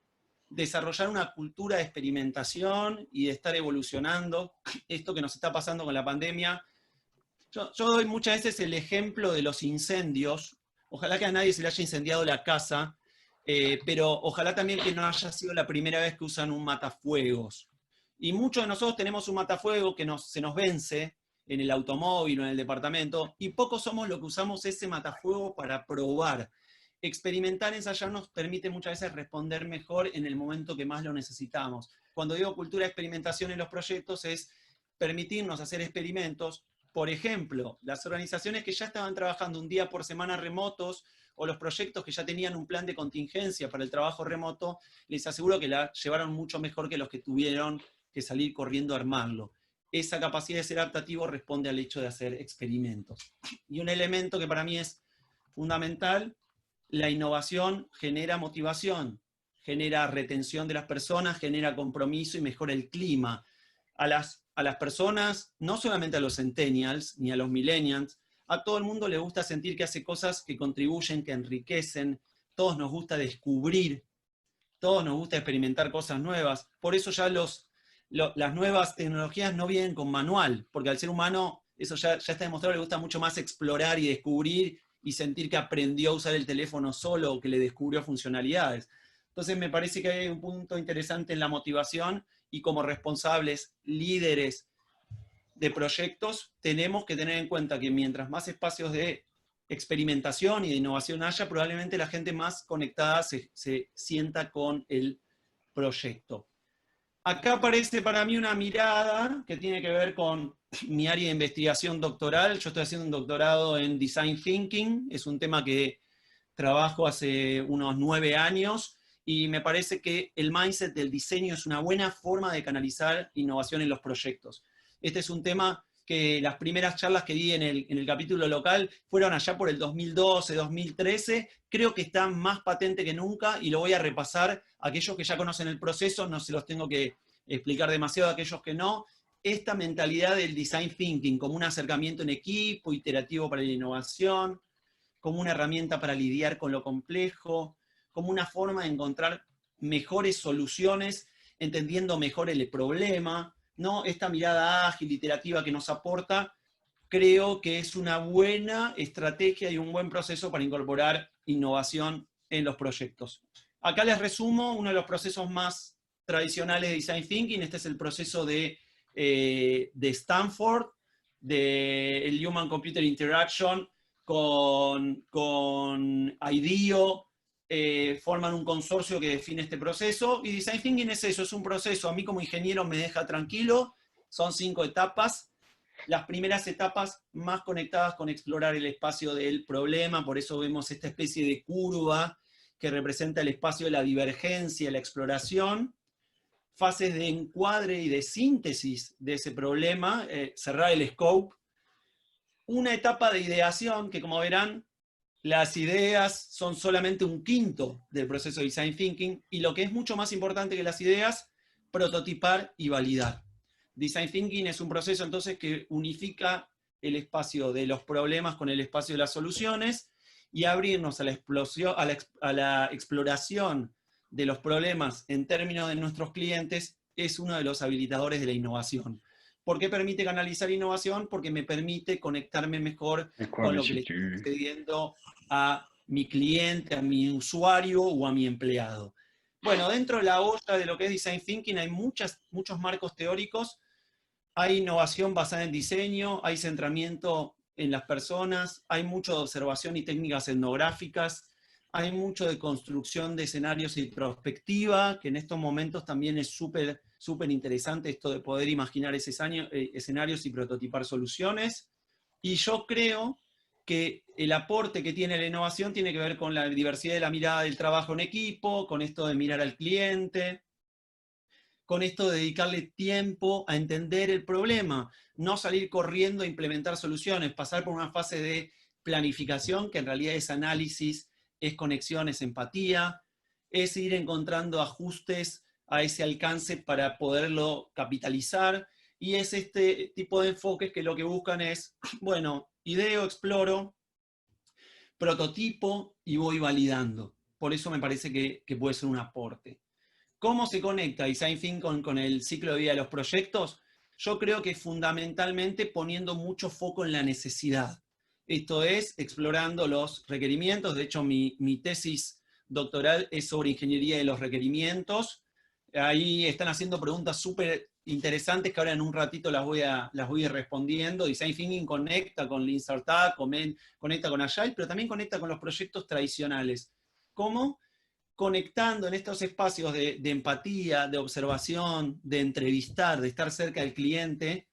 desarrollar una cultura de experimentación y de estar evolucionando, esto que nos está pasando con la pandemia. Yo doy muchas veces el ejemplo de los incendios, ojalá que a nadie se le haya incendiado la casa, pero ojalá también que no haya sido la primera vez que usan un matafuegos. Y muchos de nosotros tenemos un matafuego que se nos vence en el automóvil o en el departamento, y pocos somos los que usamos ese matafuego para probar. Experimentar, ensayar nos permite muchas veces responder mejor en el momento que más lo necesitamos. Cuando digo cultura de experimentación en los proyectos es permitirnos hacer experimentos. Por ejemplo, las organizaciones que ya estaban trabajando un día por semana remotos, o los proyectos que ya tenían un plan de contingencia para el trabajo remoto, les aseguro que la llevaron mucho mejor que los que tuvieron que salir corriendo a armarlo. Esa capacidad de ser adaptativo responde al hecho de hacer experimentos. Y un elemento que para mí es fundamental, la innovación genera motivación, genera retención de las personas, genera compromiso y mejora el clima. A las personas, no solamente a los centennials ni a los millennials, a todo el mundo le gusta sentir que hace cosas que contribuyen, que enriquecen, todos nos gusta descubrir, todos nos gusta experimentar cosas nuevas. Por eso ya las nuevas tecnologías no vienen con manual, porque al ser humano, eso ya está demostrado, le gusta mucho más explorar y descubrir y sentir que aprendió a usar el teléfono solo o que le descubrió funcionalidades. Entonces me parece que hay un punto interesante en la motivación y como responsables, líderes de proyectos, tenemos que tener en cuenta que mientras más espacios de experimentación y de innovación haya, probablemente la gente más conectada se sienta con el proyecto. Acá aparece para mí una mirada que tiene que ver con mi área de investigación doctoral. Yo estoy haciendo un doctorado en Design Thinking, es un tema que trabajo hace unos 9 años, y me parece que el mindset del diseño es una buena forma de canalizar innovación en los proyectos. Este es un tema que las primeras charlas que di en el capítulo local fueron allá por el 2012, 2013, creo que está más patente que nunca y lo voy a repasar. Aquellos que ya conocen el proceso, no se los tengo que explicar demasiado a aquellos que no. Esta mentalidad del design thinking como un acercamiento en equipo, iterativo para la innovación, como una herramienta para lidiar con lo complejo, como una forma de encontrar mejores soluciones, entendiendo mejor el problema, ¿no? Esta mirada ágil, iterativa que nos aporta, creo que es una buena estrategia y un buen proceso para incorporar innovación en los proyectos. Acá les resumo uno de los procesos más tradicionales de Design Thinking. Este es el proceso de Stanford, del Human Computer Interaction con IDEO, forman un consorcio que define este proceso, y Design Thinking es eso, es un proceso, a mí como ingeniero me deja tranquilo, son 5 etapas, las primeras etapas más conectadas con explorar el espacio del problema, por eso vemos esta especie de curva que representa el espacio de la divergencia, la exploración, fases de encuadre y de síntesis de ese problema, cerrar el scope, una etapa de ideación que, como verán, las ideas son solamente un quinto del proceso de Design Thinking, y lo que es mucho más importante que las ideas, prototipar y validar. Design Thinking es un proceso entonces que unifica el espacio de los problemas con el espacio de las soluciones, y abrirnos a la exploración de los problemas en términos de nuestros clientes es uno de los habilitadores de la innovación. ¿Por qué permite canalizar innovación? Porque me permite conectarme mejor con lo que le está sucediendo a mi cliente, a mi usuario o a mi empleado. Bueno, dentro de la olla de lo que es Design Thinking hay muchos marcos teóricos. Hay innovación basada en diseño, hay centramiento en las personas, hay mucho de observación y técnicas etnográficas, hay mucho de construcción de escenarios y prospectiva, que en estos momentos también es súper interesante esto de poder imaginar escenarios y prototipar soluciones. Y yo creo que el aporte que tiene la innovación tiene que ver con la diversidad de la mirada del trabajo en equipo, con esto de mirar al cliente, con esto de dedicarle tiempo a entender el problema, no salir corriendo a implementar soluciones, pasar por una fase de planificación, que en realidad es análisis, es conexión, es empatía, es ir encontrando ajustes a ese alcance para poderlo capitalizar, y es este tipo de enfoques que lo que buscan es, bueno, ideo, exploro, prototipo y voy validando. Por eso me parece que puede ser un aporte. ¿Cómo se conecta Design Thinking con el ciclo de vida de los proyectos? Yo creo que fundamentalmente poniendo mucho foco en la necesidad. Esto es, explorando los requerimientos. De hecho, mi tesis doctoral es sobre ingeniería de los requerimientos. Ahí están haciendo preguntas súper interesantes que ahora en un ratito las voy a ir respondiendo. Design Thinking conecta con Lean Startup, conecta con Agile, pero también conecta con los proyectos tradicionales. ¿Cómo? Conectando en estos espacios de empatía, de observación, de entrevistar, de estar cerca del cliente,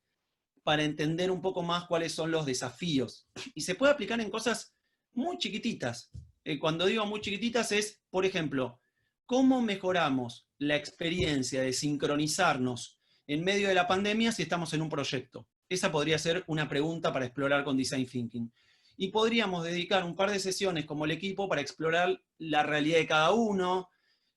para entender un poco más cuáles son los desafíos. Y se puede aplicar en cosas muy chiquititas. Cuando digo muy chiquititas es, por ejemplo, ¿cómo mejoramos la experiencia de sincronizarnos en medio de la pandemia si estamos en un proyecto? Esa podría ser una pregunta para explorar con Design Thinking. Y podríamos dedicar un par de sesiones como el equipo para explorar la realidad de cada uno,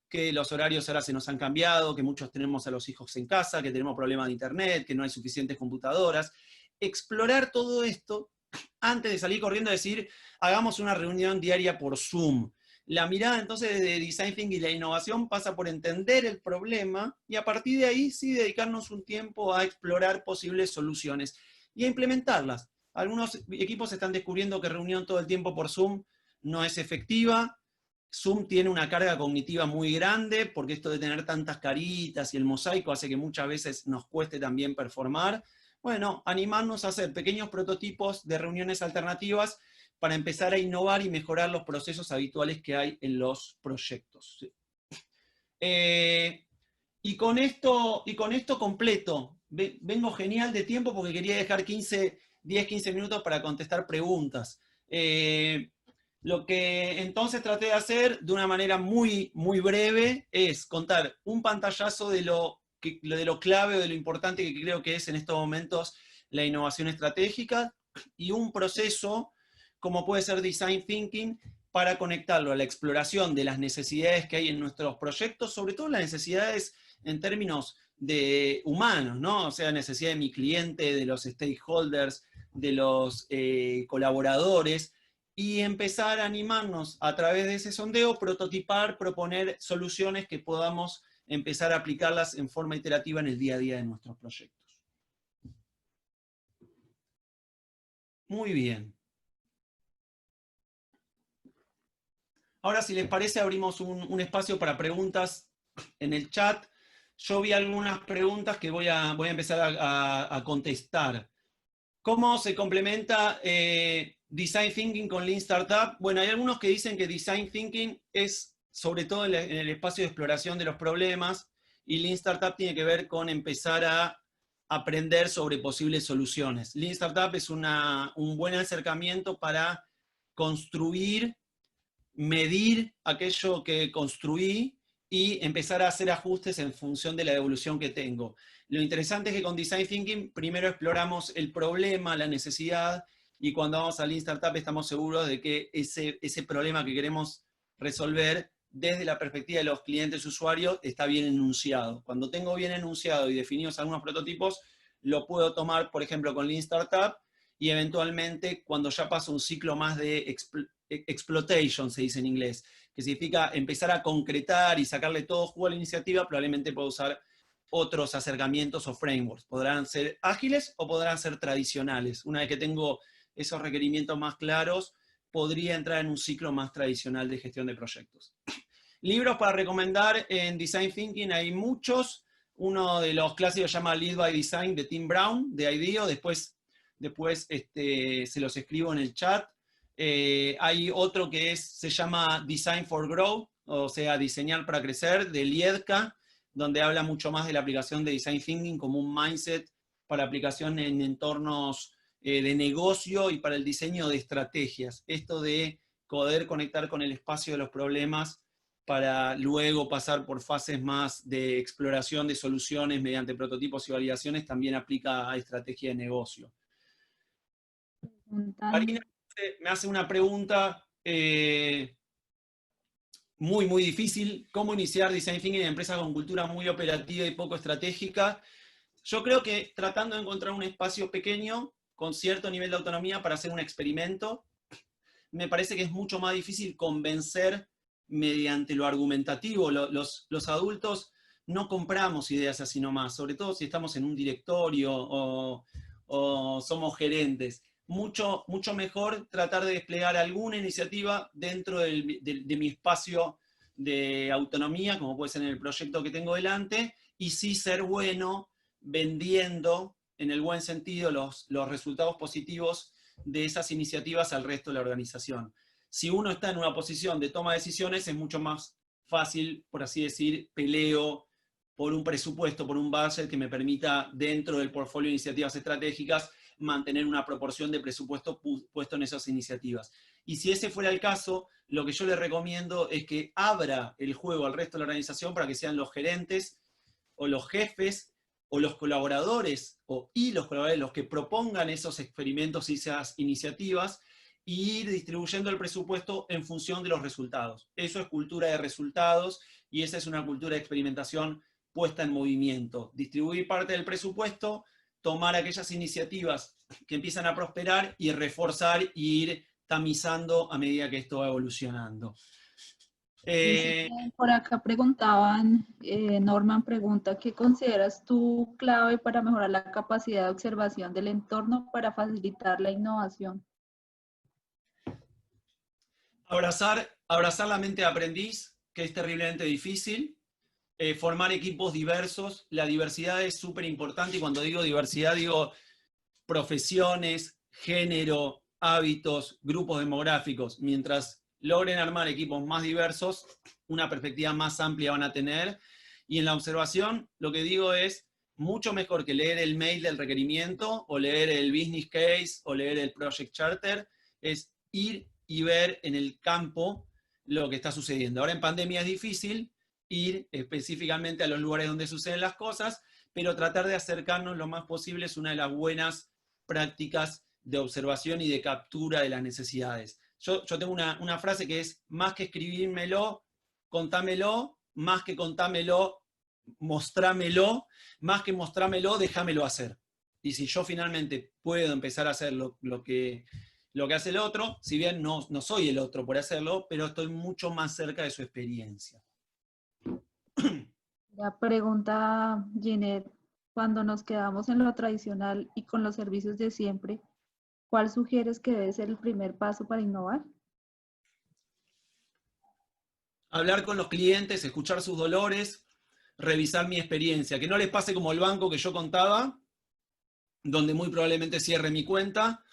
que los horarios ahora se nos han cambiado, que muchos tenemos a los hijos en casa, que tenemos problemas de internet, que no hay suficientes computadoras. Explorar todo esto antes de salir corriendo a decir, hagamos una reunión diaria por Zoom. La mirada entonces de Design Thinking y la innovación pasa por entender el problema y a partir de ahí sí dedicarnos un tiempo a explorar posibles soluciones y a implementarlas. Algunos equipos están descubriendo que reunión todo el tiempo por Zoom no es efectiva. Zoom tiene una carga cognitiva muy grande, porque esto de tener tantas caritas y el mosaico hace que muchas veces nos cueste también performar. Bueno, animarnos a hacer pequeños prototipos de reuniones alternativas para empezar a innovar y mejorar los procesos habituales que hay en los proyectos. Y con esto completo. Vengo genial de tiempo porque quería dejar 10-15 minutos para contestar preguntas. Lo que entonces traté de hacer de una manera muy breve es contar un pantallazo de lo clave, de lo importante que creo que es en estos momentos la innovación estratégica, y un proceso como puede ser Design Thinking para conectarlo a la exploración de las necesidades que hay en nuestros proyectos, sobre todo las necesidades en términos de humanos, ¿no? O sea, necesidad de mi cliente, de los stakeholders, de los colaboradores, y empezar a animarnos a través de ese sondeo, prototipar, proponer soluciones que podamos empezar a aplicarlas en forma iterativa en el día a día de nuestros proyectos. Muy bien. Ahora, si les parece, abrimos un espacio para preguntas en el chat. Yo vi algunas preguntas que voy a empezar a contestar. ¿Cómo se complementa Design Thinking con Lean Startup? Bueno, hay algunos que dicen que Design Thinking es sobre todo en el espacio de exploración de los problemas, y Lean Startup tiene que ver con empezar a aprender sobre posibles soluciones. Lean Startup es un buen acercamiento para construir, medir aquello que construí y empezar a hacer ajustes en función de la evolución que tengo. Lo interesante es que con Design Thinking primero exploramos el problema, la necesidad, y cuando vamos a Lean Startup estamos seguros de que ese problema que queremos resolver desde la perspectiva de los clientes usuarios está bien enunciado. Cuando tengo bien enunciado y definidos algunos prototipos, lo puedo tomar, por ejemplo, con Lean Startup, y eventualmente, cuando ya paso un ciclo más de exploitation, se dice en inglés, que significa empezar a concretar y sacarle todo jugo a la iniciativa, probablemente pueda usar otros acercamientos o frameworks. Podrán ser ágiles o podrán ser tradicionales. Una vez que tengo esos requerimientos más claros, podría entrar en un ciclo más tradicional de gestión de proyectos. Libros para recomendar en Design Thinking hay muchos. Uno de los clásicos se llama Lead by Design de Tim Brown, de IDEO. Después se los escribo en el chat. Hay otro que se llama Design for Growth, o sea, diseñar para crecer, de Liedka, donde habla mucho más de la aplicación de Design Thinking como un mindset para aplicación en entornos de negocio y para el diseño de estrategias. Esto de poder conectar con el espacio de los problemas para luego pasar por fases más de exploración de soluciones mediante prototipos y validaciones, también aplica a estrategia de negocio. Karina me hace una pregunta muy, muy difícil. ¿Cómo iniciar Design Thinking en empresas con cultura muy operativa y poco estratégica? Yo creo que tratando de encontrar un espacio pequeño, con cierto nivel de autonomía para hacer un experimento, me parece que es mucho más difícil convencer mediante lo argumentativo. Los adultos no compramos ideas así nomás, sobre todo si estamos en un directorio o somos gerentes. Mucho mejor tratar de desplegar alguna iniciativa dentro de mi espacio de autonomía, como puede ser en el proyecto que tengo delante, y sí ser bueno vendiendo, en el buen sentido, los resultados positivos de esas iniciativas al resto de la organización. Si uno está en una posición de toma de decisiones, es mucho más fácil, por así decir, peleo por un presupuesto, por un budget que me permita, dentro del portfolio de iniciativas estratégicas, mantener una proporción de presupuesto puesto en esas iniciativas. Y si ese fuera el caso, lo que yo le recomiendo es que abra el juego al resto de la organización para que sean los gerentes o los jefes o los colaboradores los que propongan esos experimentos y esas iniciativas, y ir distribuyendo el presupuesto en función de los resultados. Eso es cultura de resultados, y esa es una cultura de experimentación puesta en movimiento. Distribuir parte del presupuesto, tomar aquellas iniciativas que empiezan a prosperar y reforzar e ir tamizando a medida que esto va evolucionando. Por acá preguntaban, Norman pregunta, ¿qué consideras tú clave para mejorar la capacidad de observación del entorno para facilitar la innovación? Abrazar la mente de aprendiz, que es terriblemente difícil. Formar equipos diversos. La diversidad es súper importante, y cuando digo diversidad digo profesiones, género, hábitos, grupos demográficos. Mientras logren armar equipos más diversos, una perspectiva más amplia van a tener. Y en la observación, lo que digo es, mucho mejor que leer el mail del requerimiento, o leer el business case, o leer el project charter, es ir y ver en el campo lo que está sucediendo. Ahora en pandemia es difícil ir específicamente a los lugares donde suceden las cosas, pero tratar de acercarnos lo más posible es una de las buenas prácticas de observación y de captura de las necesidades. Yo tengo una frase que es: más que escribírmelo, contámelo; más que contámelo, mostrámelo; más que mostrámelo, déjamelo hacer. Y si yo finalmente puedo empezar a hacer lo que hace el otro, si bien no soy el otro por hacerlo, pero estoy mucho más cerca de su experiencia. La pregunta, Ginette, cuando nos quedamos en lo tradicional y con los servicios de siempre, ¿cuál sugieres que debe ser el primer paso para innovar? Hablar con los clientes, escuchar sus dolores, revisar mi experiencia. Que no les pase como el banco que yo contaba, donde muy probablemente cierre mi cuenta,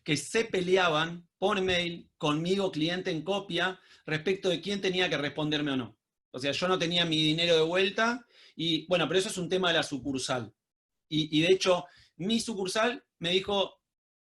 que se peleaban por mail conmigo, cliente en copia, respecto de quién tenía que responderme o no. O sea, yo no tenía mi dinero de vuelta, y bueno, pero eso es un tema de la sucursal. Y de hecho, mi sucursal me dijo: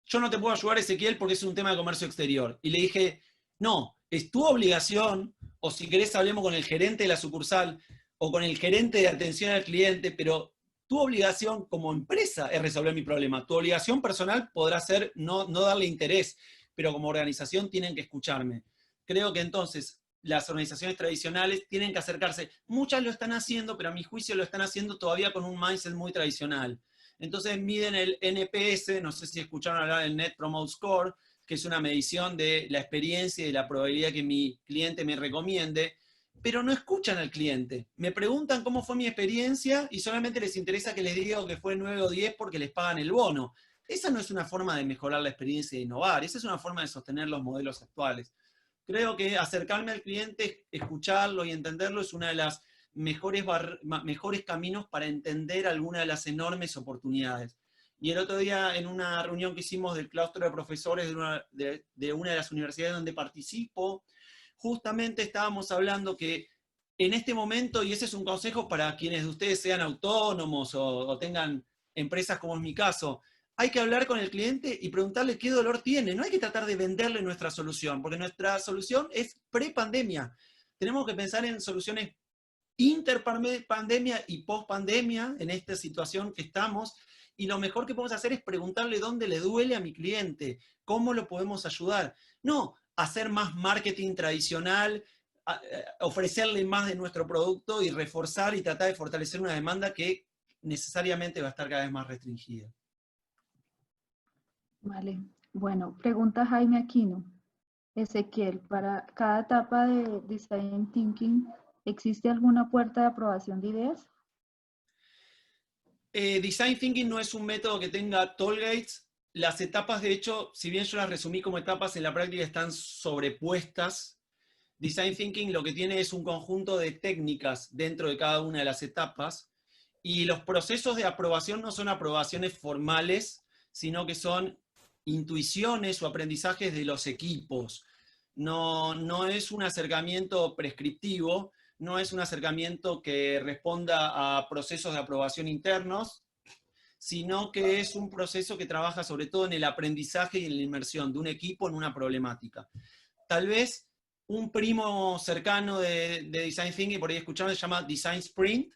yo no te puedo ayudar, Ezequiel, porque es un tema de comercio exterior. Y le dije: no, es tu obligación, o si querés hablemos con el gerente de la sucursal, o con el gerente de atención al cliente, pero tu obligación como empresa es resolver mi problema. Tu obligación personal podrá ser no darle interés, pero como organización tienen que escucharme. Creo que entonces las organizaciones tradicionales tienen que acercarse. Muchas lo están haciendo, pero a mi juicio lo están haciendo todavía con un mindset muy tradicional. Entonces miden el NPS, no sé si escucharon hablar del Net Promote Score, que es una medición de la experiencia y de la probabilidad que mi cliente me recomiende, pero no escuchan al cliente. Me preguntan cómo fue mi experiencia y solamente les interesa que les diga que fue 9 o 10 porque les pagan el bono. Esa no es una forma de mejorar la experiencia y de innovar, esa es una forma de sostener los modelos actuales. Creo que acercarme al cliente, escucharlo y entenderlo es una de las mejores caminos para entender alguna de las enormes oportunidades. Y el otro día, en una reunión que hicimos del claustro de profesores de una de las universidades donde participo, justamente estábamos hablando que en este momento, y ese es un consejo para quienes de ustedes sean autónomos o tengan empresas como es mi caso, hay que hablar con el cliente y preguntarle qué dolor tiene. No hay que tratar de venderle nuestra solución, porque nuestra solución es pre-pandemia. Tenemos que pensar en soluciones interpandemia y post-pandemia, en esta situación que estamos, y lo mejor que podemos hacer es preguntarle dónde le duele a mi cliente, cómo lo podemos ayudar. No hacer más marketing tradicional, ofrecerle más de nuestro producto y reforzar y tratar de fortalecer una demanda que necesariamente va a estar cada vez más restringida. Vale. Bueno, pregunta Jaime Aquino. Ezequiel, para cada etapa de Design Thinking, ¿existe alguna puerta de aprobación de ideas? Design Thinking no es un método que tenga toll gates. Las etapas, de hecho, si bien yo las resumí como etapas, en la práctica están sobrepuestas. Design Thinking lo que tiene es un conjunto de técnicas dentro de cada una de las etapas, y los procesos de aprobación no son aprobaciones formales, sino que son intuiciones o aprendizajes de los equipos. No es un acercamiento prescriptivo, no es un acercamiento que responda a procesos de aprobación internos, sino que es un proceso que trabaja sobre todo en el aprendizaje y en la inmersión de un equipo en una problemática. Tal vez un primo cercano de Design Thinking, por ahí escucharon, se llama Design Sprint.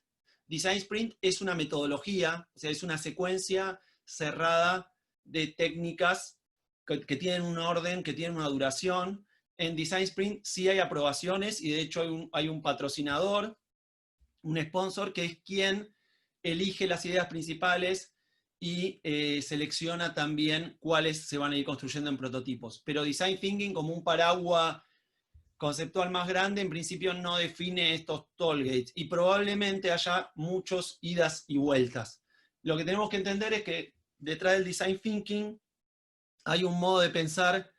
Design Sprint es una metodología, o sea, es una secuencia cerrada de técnicas que tienen un orden, que tienen una duración. En Design Sprint sí hay aprobaciones, y de hecho hay un patrocinador, un sponsor, que es quien elige las ideas principales y selecciona también cuáles se van a ir construyendo en prototipos. Pero Design Thinking, como un paraguas conceptual más grande, en principio no define estos toll gates, y probablemente haya muchos idas y vueltas. Lo que tenemos que entender es que detrás del Design Thinking hay un modo de pensar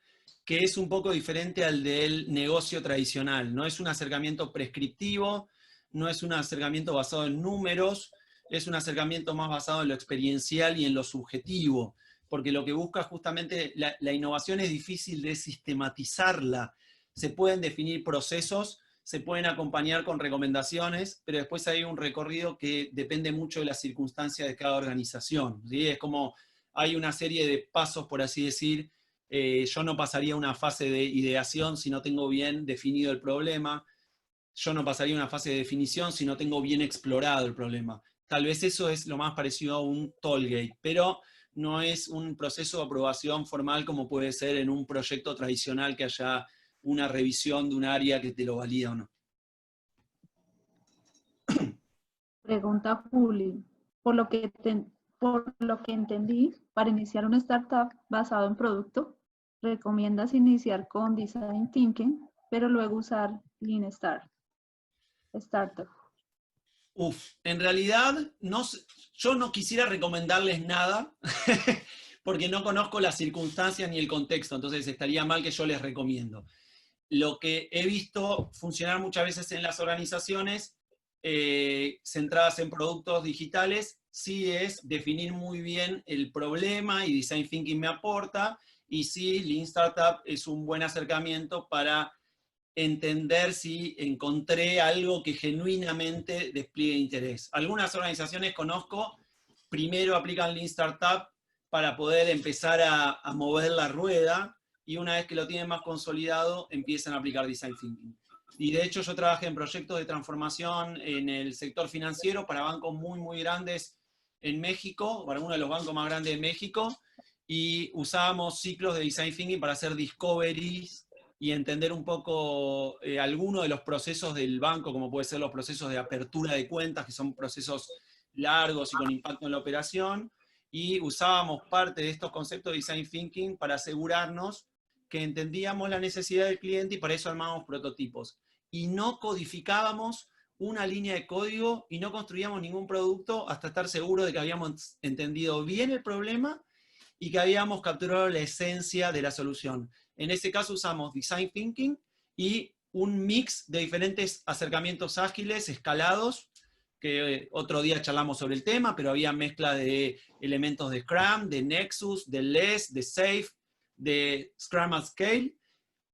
que es un poco diferente al del negocio tradicional. No es un acercamiento prescriptivo, no es un acercamiento basado en números, es un acercamiento más basado en lo experiencial y en lo subjetivo, porque lo que busca justamente, la innovación es difícil de sistematizarla. Se pueden definir procesos, se pueden acompañar con recomendaciones, pero después hay un recorrido que depende mucho de las circunstancias de cada organización, ¿sí? Es como hay una serie de pasos, por así decir. Yo no pasaría una fase de ideación si no tengo bien definido el problema. Yo no pasaría una fase de definición si no tengo bien explorado el problema. Tal vez eso es lo más parecido a un tollgate, pero no es un proceso de aprobación formal como puede ser en un proyecto tradicional, que haya una revisión de un área que te lo valida o no. Pregunta Juli. Por lo que entendí, para iniciar una startup basado en producto, recomiendas iniciar con Design Thinking, pero luego usar Lean Startup. En realidad, yo no quisiera recomendarles nada, porque no conozco las circunstancias ni el contexto, entonces estaría mal que yo les recomiendo. Lo que he visto funcionar muchas veces en las organizaciones centradas en productos digitales, sí es definir muy bien el problema, y Design Thinking me aporta, y sí, Lean Startup es un buen acercamiento para entender si encontré algo que genuinamente despliegue interés. Algunas organizaciones conozco, primero aplican Lean Startup para poder empezar a mover la rueda, y una vez que lo tienen más consolidado, empiezan a aplicar Design Thinking. Y de hecho yo trabajé en proyectos de transformación en el sector financiero para bancos muy, muy grandes en México, para uno de los bancos más grandes de México, y usábamos ciclos de Design Thinking para hacer discoveries y entender un poco algunos de los procesos del banco, como puede ser los procesos de apertura de cuentas, que son procesos largos y con impacto en la operación, y usábamos parte de estos conceptos de Design Thinking para asegurarnos que entendíamos la necesidad del cliente y para eso armábamos prototipos. Y no codificábamos una línea de código y no construíamos ningún producto hasta estar seguros de que habíamos entendido bien el problema y que habíamos capturado la esencia de la solución. En ese caso usamos Design Thinking y un mix de diferentes acercamientos ágiles, escalados, que otro día charlamos sobre el tema, pero había mezcla de elementos de Scrum, de Nexus, de Less, de Safe, de Scrum at Scale,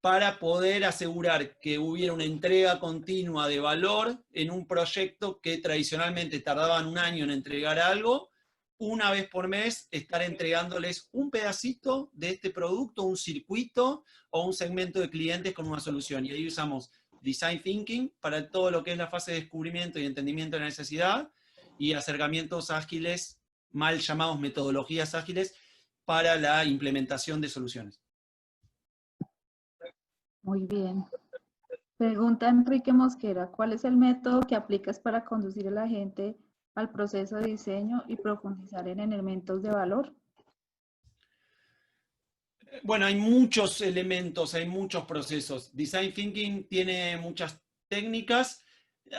para poder asegurar que hubiera una entrega continua de valor en un proyecto que tradicionalmente tardaban un año en entregar algo, una vez por mes estar entregándoles un pedacito de este producto, un circuito o un segmento de clientes con una solución. Y ahí usamos Design Thinking para todo lo que es la fase de descubrimiento y entendimiento de la necesidad, y acercamientos ágiles, mal llamados metodologías ágiles, para la implementación de soluciones. Muy bien. Pregunta Enrique Mosquera, ¿cuál es el método que aplicas para conducir a la gente al proceso de diseño y profundizar en elementos de valor? Bueno, hay muchos elementos, hay muchos procesos. Design Thinking tiene muchas técnicas.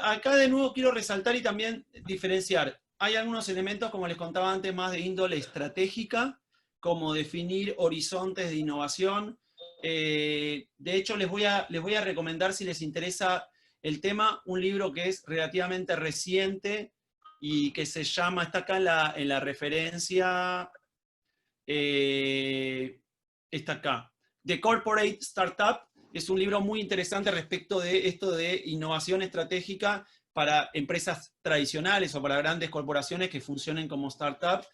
Acá de nuevo quiero resaltar y también diferenciar. Hay algunos elementos, como les contaba antes, más de índole estratégica, como definir horizontes de innovación. De hecho, les voy a recomendar, si les interesa el tema, un libro que es relativamente reciente y que se llama, está acá en la referencia, está acá, The Corporate Startup. Es un libro muy interesante respecto de esto de innovación estratégica para empresas tradicionales o para grandes corporaciones que funcionen como startup.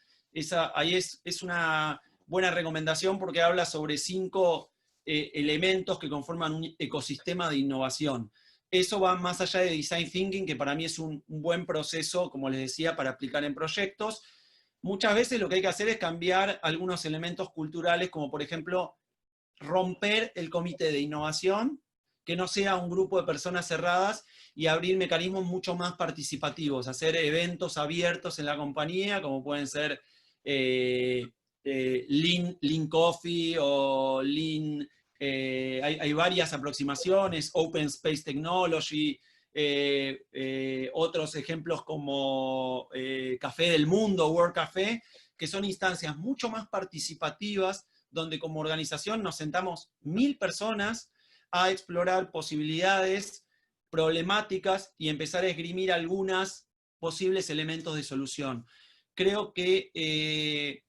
Ahí es una buena recomendación porque habla sobre 5 elementos que conforman un ecosistema de innovación. Eso va más allá de Design Thinking, que para mí es un buen proceso, como les decía, para aplicar en proyectos. Muchas veces lo que hay que hacer es cambiar algunos elementos culturales, como por ejemplo, romper el comité de innovación, que no sea un grupo de personas cerradas, y abrir mecanismos mucho más participativos, hacer eventos abiertos en la compañía, como pueden ser Lean Coffee o Lean, hay varias aproximaciones, Open Space Technology, otros ejemplos como Café del Mundo, World Café, que son instancias mucho más participativas, donde como organización nos sentamos 1000 personas a explorar posibilidades, problemáticas y empezar a esgrimir algunos posibles elementos de solución. Creo que,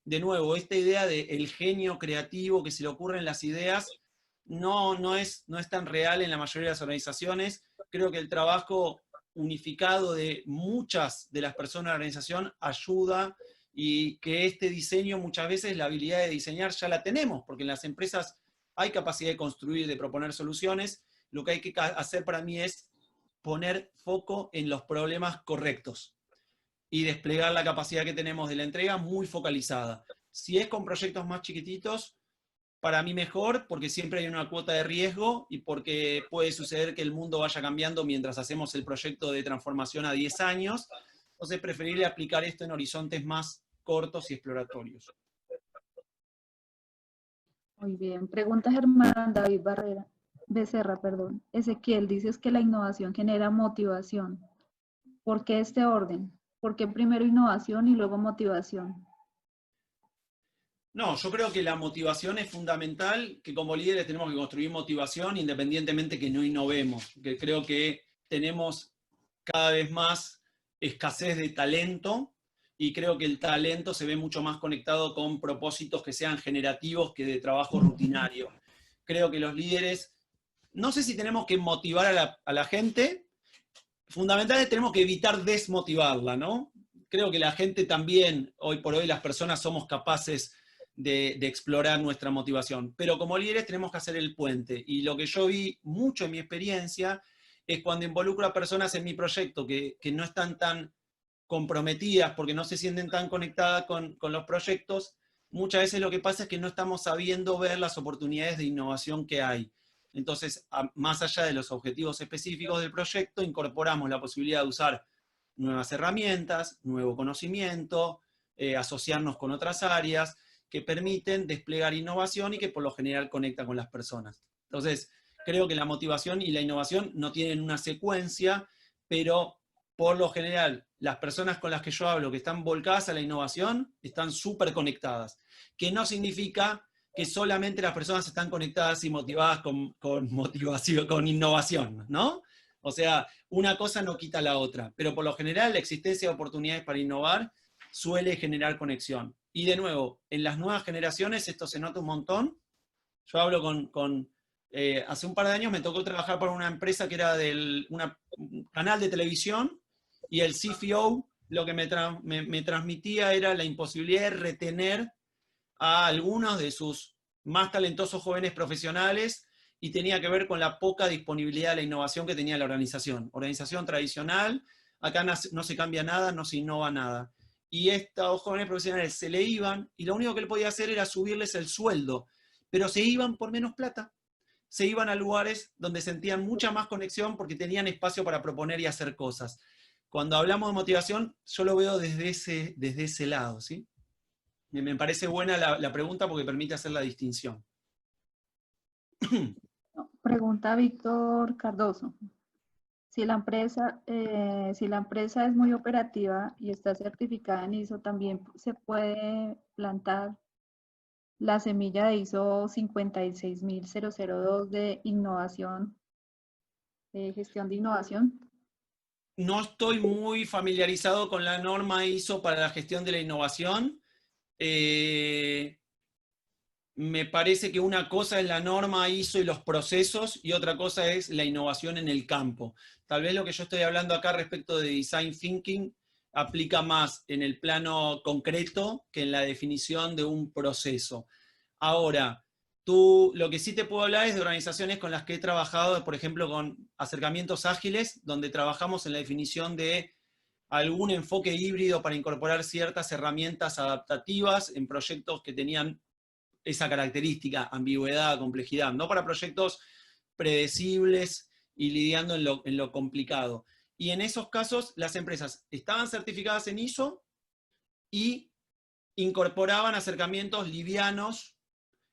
de nuevo, esta idea del genio creativo que se le ocurren las ideas no es tan real en la mayoría de las organizaciones. Creo que el trabajo unificado de muchas de las personas de la organización ayuda, y que este diseño, muchas veces la habilidad de diseñar ya la tenemos, porque en las empresas hay capacidad de construir, de proponer soluciones. Lo que hay que hacer para mí es poner foco en los problemas correctos y desplegar la capacidad que tenemos de la entrega muy focalizada. Si es con proyectos más chiquititos, para mí mejor, porque siempre hay una cuota de riesgo y porque puede suceder que el mundo vaya cambiando mientras hacemos el proyecto de transformación a 10 años. Entonces es preferible aplicar esto en horizontes más cortos y exploratorios. Muy bien. Pregunta Germán David Becerra, perdón. Ezequiel, dices que la innovación genera motivación. ¿Por qué este orden? ¿Por qué primero innovación y luego motivación? No, yo creo que la motivación es fundamental, que como líderes tenemos que construir motivación independientemente que no innovemos. Que creo que tenemos cada vez más escasez de talento, y creo que el talento se ve mucho más conectado con propósitos que sean generativos que de trabajo rutinario. Creo que los líderes, no sé si tenemos que motivar a la gente, fundamentalmente tenemos que evitar desmotivarla, ¿no? Creo que la gente también, hoy por hoy las personas somos capaces de explorar nuestra motivación, pero como líderes tenemos que hacer el puente, y lo que yo vi mucho en mi experiencia es cuando involucro a personas en mi proyecto que no están tan comprometidas porque no se sienten tan conectadas con los proyectos, muchas veces lo que pasa es que no estamos sabiendo ver las oportunidades de innovación que hay. Entonces, más allá de los objetivos específicos del proyecto, incorporamos la posibilidad de usar nuevas herramientas, nuevo conocimiento, asociarnos con otras áreas, que permiten desplegar innovación y que por lo general conectan con las personas. Entonces, creo que la motivación y la innovación no tienen una secuencia, pero por lo general, las personas con las que yo hablo que están volcadas a la innovación están súper conectadas, que no significa que solamente las personas están conectadas y motivadas con motivación, con innovación, ¿no? O sea, una cosa no quita la otra, pero por lo general la existencia de oportunidades para innovar suele generar conexión. Y de nuevo, en las nuevas generaciones esto se nota un montón. Yo hablo hace un par de años me tocó trabajar para una empresa que era un canal de televisión, y el CFO lo que me transmitía era la imposibilidad de retener a algunos de sus más talentosos jóvenes profesionales, y tenía que ver con la poca disponibilidad de la innovación que tenía la organización. Organización tradicional, acá no se cambia nada, no se innova nada. Y estos jóvenes profesionales se le iban, y lo único que él podía hacer era subirles el sueldo, pero se iban por menos plata. Se iban a lugares donde sentían mucha más conexión porque tenían espacio para proponer y hacer cosas. Cuando hablamos de motivación, yo lo veo desde ese lado, ¿sí? Me parece buena la pregunta porque permite hacer la distinción. Pregunta Víctor Cardoso. Si la empresa es muy operativa y está certificada en ISO, ¿también se puede plantar la semilla de ISO 56002 de innovación, de gestión de innovación? No estoy muy familiarizado con la norma ISO para la gestión de la innovación. Me parece que una cosa es la norma ISO y los procesos, y otra cosa es la innovación en el campo. Tal vez lo que yo estoy hablando acá respecto de design thinking aplica más en el plano concreto que en la definición de un proceso. Ahora, lo que sí te puedo hablar es de organizaciones con las que he trabajado, por ejemplo, con acercamientos ágiles, donde trabajamos en la definición de algún enfoque híbrido para incorporar ciertas herramientas adaptativas en proyectos que tenían esa característica, ambigüedad, complejidad, no para proyectos predecibles y lidiando en lo complicado. Y en esos casos, las empresas estaban certificadas en ISO y incorporaban acercamientos livianos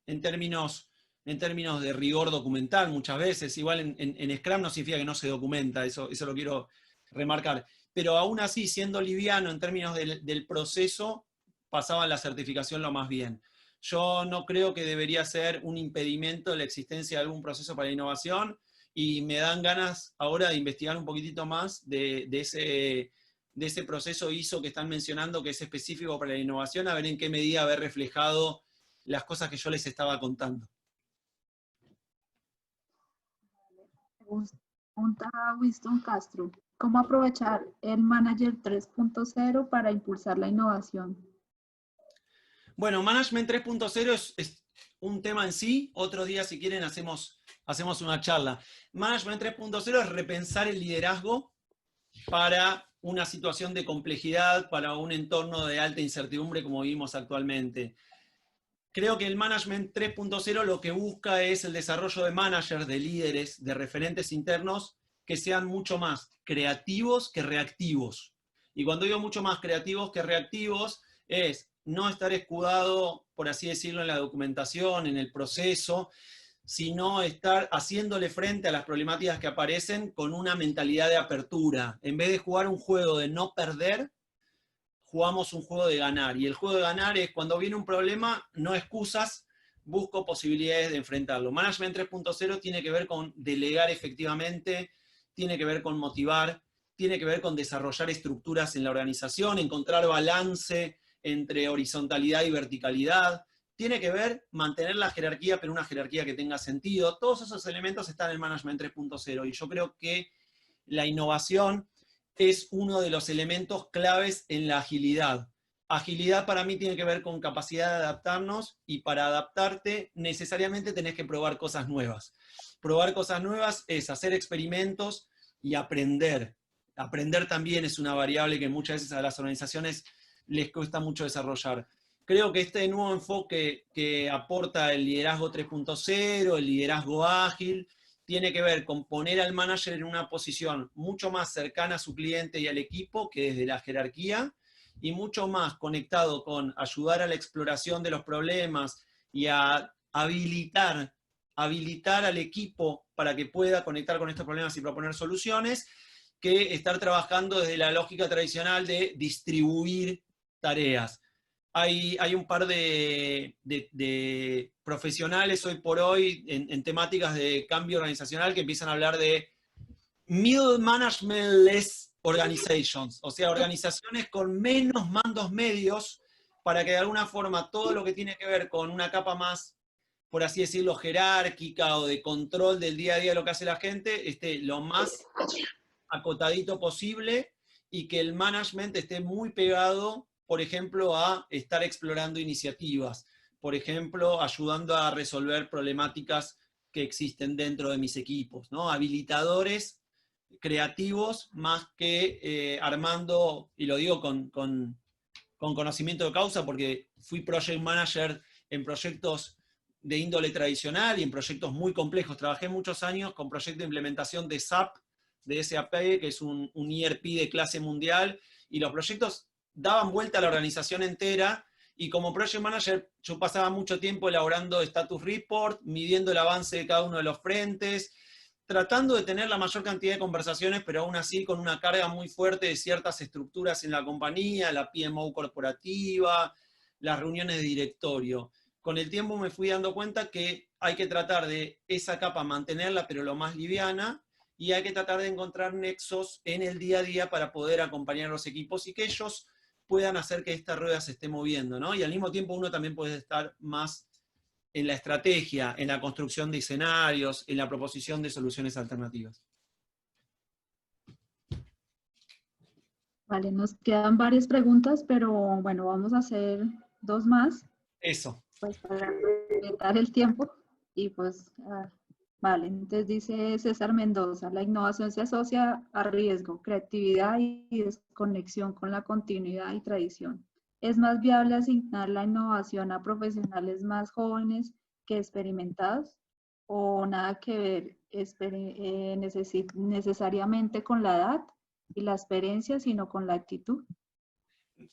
en términos de rigor documental muchas veces. Igual en Scrum no significa que no se documenta, eso lo quiero remarcar. Pero aún así, siendo liviano en términos del proceso, pasaban la certificación lo más bien. Yo no creo que debería ser un impedimento la existencia de algún proceso para la innovación, y me dan ganas ahora de investigar un poquitito más de ese proceso ISO que están mencionando, que es específico para la innovación, a ver en qué medida haber reflejado las cosas que yo les estaba contando. Pregunta Winston Castro. ¿Cómo aprovechar el Manager 3.0 para impulsar la innovación? Bueno, Management 3.0 es un tema en sí. Otro día, si quieren, hacemos una charla. Management 3.0 es repensar el liderazgo para una situación de complejidad, para un entorno de alta incertidumbre como vivimos actualmente. Creo que el Management 3.0 lo que busca es el desarrollo de managers, de líderes, de referentes internos que sean mucho más creativos que reactivos. Y cuando digo mucho más creativos que reactivos, es no estar escudado, por así decirlo, en la documentación, en el proceso, sino estar haciéndole frente a las problemáticas que aparecen con una mentalidad de apertura. En vez de jugar un juego de no perder, jugamos un juego de ganar. Y el juego de ganar es cuando viene un problema, no excusas, busco posibilidades de enfrentarlo. Management 3.0 tiene que ver con delegar efectivamente, tiene que ver con motivar, tiene que ver con desarrollar estructuras en la organización, encontrar balance entre horizontalidad y verticalidad, tiene que ver mantener la jerarquía, pero una jerarquía que tenga sentido. Todos esos elementos están en el Management 3.0, y yo creo que la innovación es uno de los elementos claves en la agilidad. Agilidad para mí tiene que ver con capacidad de adaptarnos, y para adaptarte necesariamente tenés que probar cosas nuevas. Probar cosas nuevas es hacer experimentos y aprender. Aprender también es una variable que muchas veces a las organizaciones les cuesta mucho desarrollar. Creo que este nuevo enfoque que aporta el liderazgo 3.0, el liderazgo ágil, tiene que ver con poner al manager en una posición mucho más cercana a su cliente y al equipo que desde la jerarquía, y mucho más conectado con ayudar a la exploración de los problemas y a habilitar al equipo para que pueda conectar con estos problemas y proponer soluciones, que estar trabajando desde la lógica tradicional de distribuir tareas. Hay un par de profesionales hoy por hoy en temáticas de cambio organizacional que empiezan a hablar de middle management-less organizations, o sea, organizaciones con menos mandos medios, para que de alguna forma todo lo que tiene que ver con una capa más, por así decirlo, jerárquica o de control del día a día de lo que hace la gente, esté lo más acotadito posible y que el management esté muy pegado, por ejemplo, a estar explorando iniciativas, por ejemplo, ayudando a resolver problemáticas que existen dentro de mis equipos, ¿no? Habilitadores creativos más que armando, y lo digo con conocimiento de causa, porque fui project manager en proyectos de índole tradicional y en proyectos muy complejos. Trabajé muchos años con proyectos de implementación de SAP, de SAP, que es un ERP de clase mundial, y los proyectos daban vuelta a la organización entera, y como project manager yo pasaba mucho tiempo elaborando status report, midiendo el avance de cada uno de los frentes, tratando de tener la mayor cantidad de conversaciones, pero aún así con una carga muy fuerte de ciertas estructuras en la compañía, la PMO corporativa, las reuniones de directorio. Con el tiempo me fui dando cuenta que hay que tratar de esa capa mantenerla, pero lo más liviana, y hay que tratar de encontrar nexos en el día a día para poder acompañar a los equipos y que ellos puedan hacer que esta rueda se esté moviendo, ¿no? Y al mismo tiempo uno también puede estar más en la estrategia, en la construcción de escenarios, en la proposición de soluciones alternativas. Vale, nos quedan varias preguntas, pero bueno, vamos a hacer 2 más. Eso. Pues para respetar el tiempo. Y pues, vale, entonces dice César Mendoza, la innovación se asocia a riesgo, creatividad y desconexión con la continuidad y tradición. ¿Es más viable asignar la innovación a profesionales más jóvenes que experimentados? ¿O nada que ver necesariamente con la edad y la experiencia, sino con la actitud?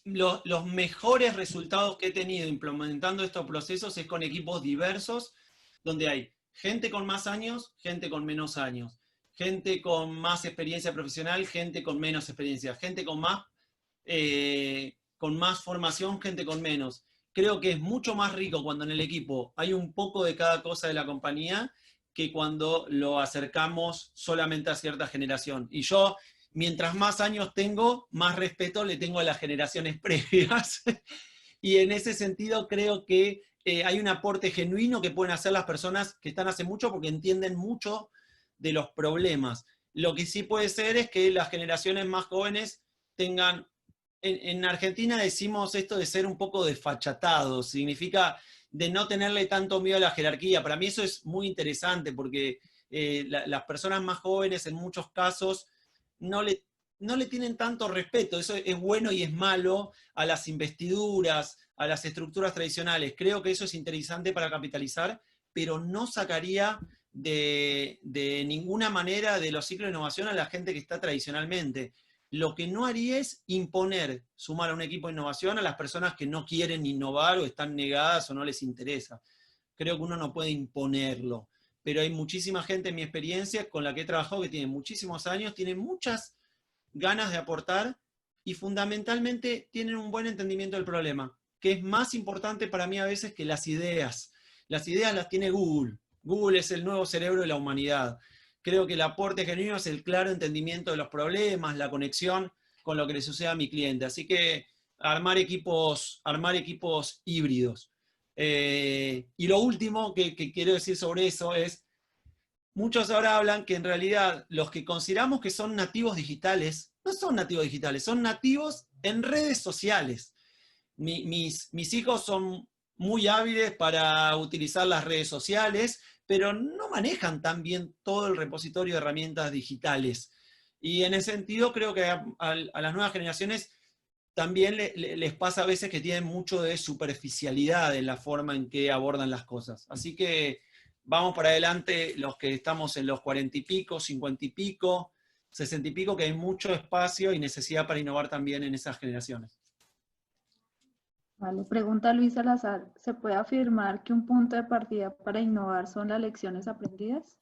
Los mejores resultados que he tenido implementando estos procesos es con equipos diversos, donde hay gente con más años, gente con menos años, gente con más experiencia profesional, gente con menos experiencia, gente con más formación, gente con menos. Creo que es mucho más rico cuando en el equipo hay un poco de cada cosa de la compañía que cuando lo acercamos solamente a cierta generación. Y yo, mientras más años tengo, más respeto le tengo a las generaciones previas. Y en ese sentido creo que hay un aporte genuino que pueden hacer las personas que están hace mucho porque entienden mucho de los problemas. Lo que sí puede ser es que las generaciones más jóvenes tengan... En Argentina decimos esto de ser un poco desfachatados, significa de no tenerle tanto miedo a la jerarquía. Para mí eso es muy interesante porque las personas más jóvenes en muchos casos no le tienen tanto respeto. Eso es bueno y es malo a las investiduras, a las estructuras tradicionales. Creo que eso es interesante para capitalizar, pero no sacaría de ninguna manera de los ciclos de innovación a la gente que está tradicionalmente. Lo que no haría es imponer, sumar a un equipo de innovación a las personas que no quieren innovar o están negadas o no les interesa. Creo que uno no puede imponerlo, pero hay muchísima gente en mi experiencia con la que he trabajado que tiene muchísimos años, tiene muchas ganas de aportar y fundamentalmente tienen un buen entendimiento del problema, que es más importante para mí a veces que las ideas. Las ideas las tiene Google. Google es el nuevo cerebro de la humanidad. Creo que el aporte genuino es el claro entendimiento de los problemas, la conexión con lo que le sucede a mi cliente. Así que armar equipos híbridos. Y lo último que quiero decir sobre eso es, muchos ahora hablan que en realidad los que consideramos que son nativos digitales, no son nativos digitales, son nativos en redes sociales. Mis hijos son muy hábiles para utilizar las redes sociales, pero no manejan tan bien todo el repositorio de herramientas digitales. Y en ese sentido creo que a las nuevas generaciones también les pasa a veces que tienen mucho de superficialidad en la forma en que abordan las cosas. Así que vamos para adelante los que estamos en los 40 y pico, 50 y pico, 60 y pico, que hay mucho espacio y necesidad para innovar también en esas generaciones. Vale, pregunta Luis Salazar, ¿se puede afirmar que un punto de partida para innovar son las lecciones aprendidas?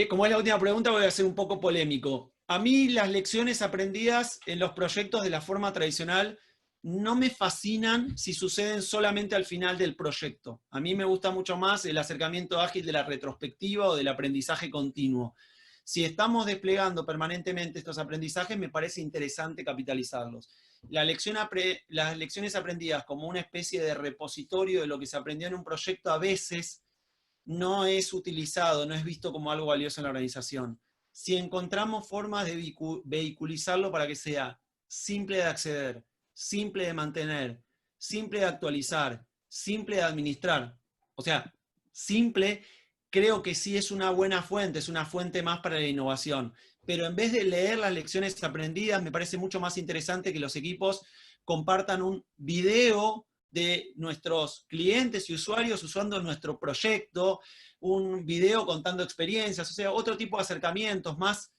Como es la última pregunta, voy a ser un poco polémico. A mí las lecciones aprendidas en los proyectos de la forma tradicional no me fascinan si suceden solamente al final del proyecto. A mí me gusta mucho más el acercamiento ágil de la retrospectiva o del aprendizaje continuo. Si estamos desplegando permanentemente estos aprendizajes, me parece interesante capitalizarlos. Las lecciones aprendidas como una especie de repositorio de lo que se aprendió en un proyecto a veces no es utilizado, no es visto como algo valioso en la organización. Si encontramos formas de vehiculizarlo para que sea simple de acceder, simple de mantener, simple de actualizar, simple de administrar, o sea, simple, creo que sí es una buena fuente, es una fuente más para la innovación. Pero en vez de leer las lecciones aprendidas, me parece mucho más interesante que los equipos compartan un video de nuestros clientes y usuarios usando nuestro proyecto, un video contando experiencias, o sea, otro tipo de acercamientos más,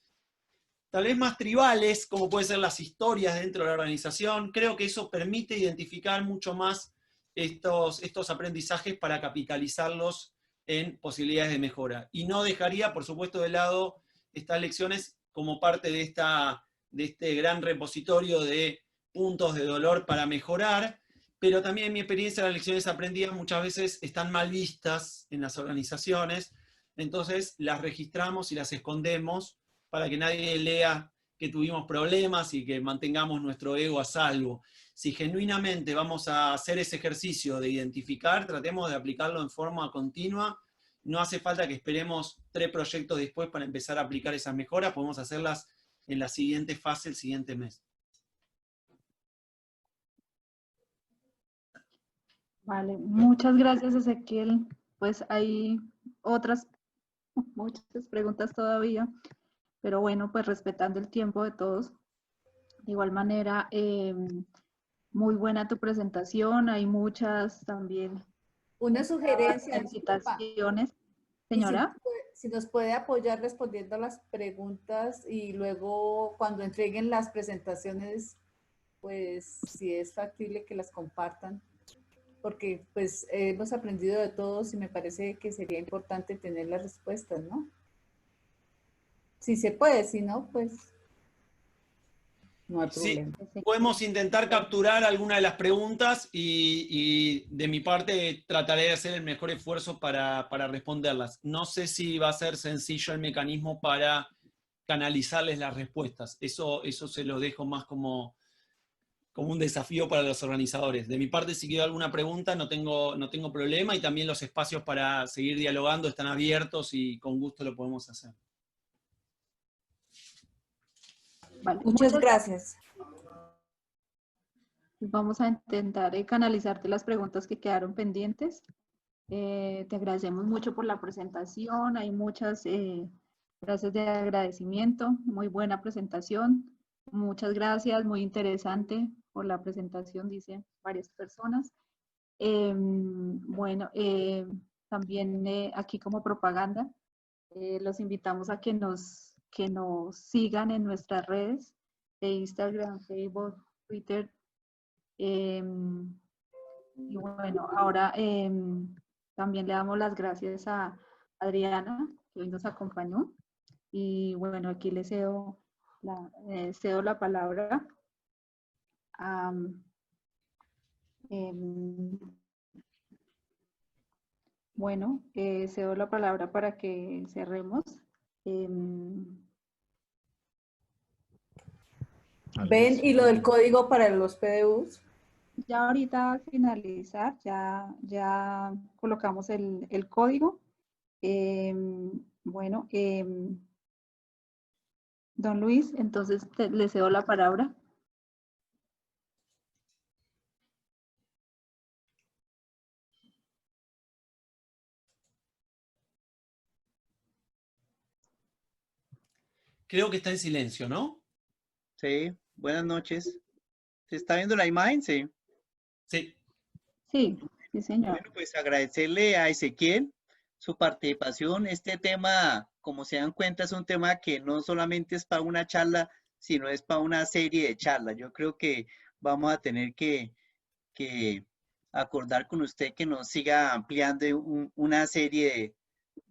tal vez más tribales, como pueden ser las historias dentro de la organización. Creo que eso permite identificar mucho más estos aprendizajes para capitalizarlos en posibilidades de mejora. Y no dejaría, por supuesto, de lado estas lecciones como parte de este gran repositorio de puntos de dolor para mejorar, pero también en mi experiencia las lecciones aprendidas muchas veces están mal vistas en las organizaciones, entonces las registramos y las escondemos para que nadie lea que tuvimos problemas y que mantengamos nuestro ego a salvo. Si genuinamente vamos a hacer ese ejercicio de identificar, tratemos de aplicarlo en forma continua. No hace falta que esperemos 3 proyectos después para empezar a aplicar esas mejoras, podemos hacerlas en la siguiente fase, el siguiente mes. Vale, muchas gracias, Ezequiel. Pues hay otras, muchas preguntas todavía, pero bueno, pues respetando el tiempo de todos. De igual manera, muy buena tu presentación, hay muchas también Una sugerencia, disculpa, felicitaciones. y si Señora. si nos puede apoyar respondiendo a las preguntas y luego cuando entreguen las presentaciones, pues si es factible que las compartan, porque pues hemos aprendido de todos y me parece que sería importante tener las respuestas, ¿no? Si se puede, si no, pues no hay problema. Sí, podemos intentar capturar alguna de las preguntas y de mi parte trataré de hacer el mejor esfuerzo para responderlas. No sé si va a ser sencillo el mecanismo para canalizarles las respuestas. Eso se lo dejo más como un desafío para los organizadores. De mi parte, si queda alguna pregunta, no tengo problema, y también los espacios para seguir dialogando están abiertos y con gusto lo podemos hacer. Vale. Muchas gracias. Vamos a intentar canalizarte las preguntas que quedaron pendientes. Te agradecemos mucho por la presentación. Hay muchas frases de agradecimiento. Muy buena presentación. Muchas gracias. Muy interesante por la presentación, dicen varias personas. Bueno, también aquí como propaganda, los invitamos a que nos sigan en nuestras redes de Instagram, Facebook, Twitter. Y bueno, ahora también le damos las gracias a Adriana, que hoy nos acompañó. Y bueno, aquí le cedo la palabra a... bueno, cedo la palabra para que cerremos. Ven, y lo del código para los PDUs. Ya ahorita al finalizar, ya colocamos el código. Bueno, don Luis, entonces le cedo la palabra. Creo que está en silencio, ¿no? Sí, buenas noches. ¿Se está viendo la imagen? Sí. Sí. Sí, sí, señor. Bueno, pues agradecerle a Ezequiel su participación. Este tema, como se dan cuenta, es un tema que no solamente es para una charla, sino es para una serie de charlas. Yo creo que vamos a tener que acordar con usted que nos siga ampliando una serie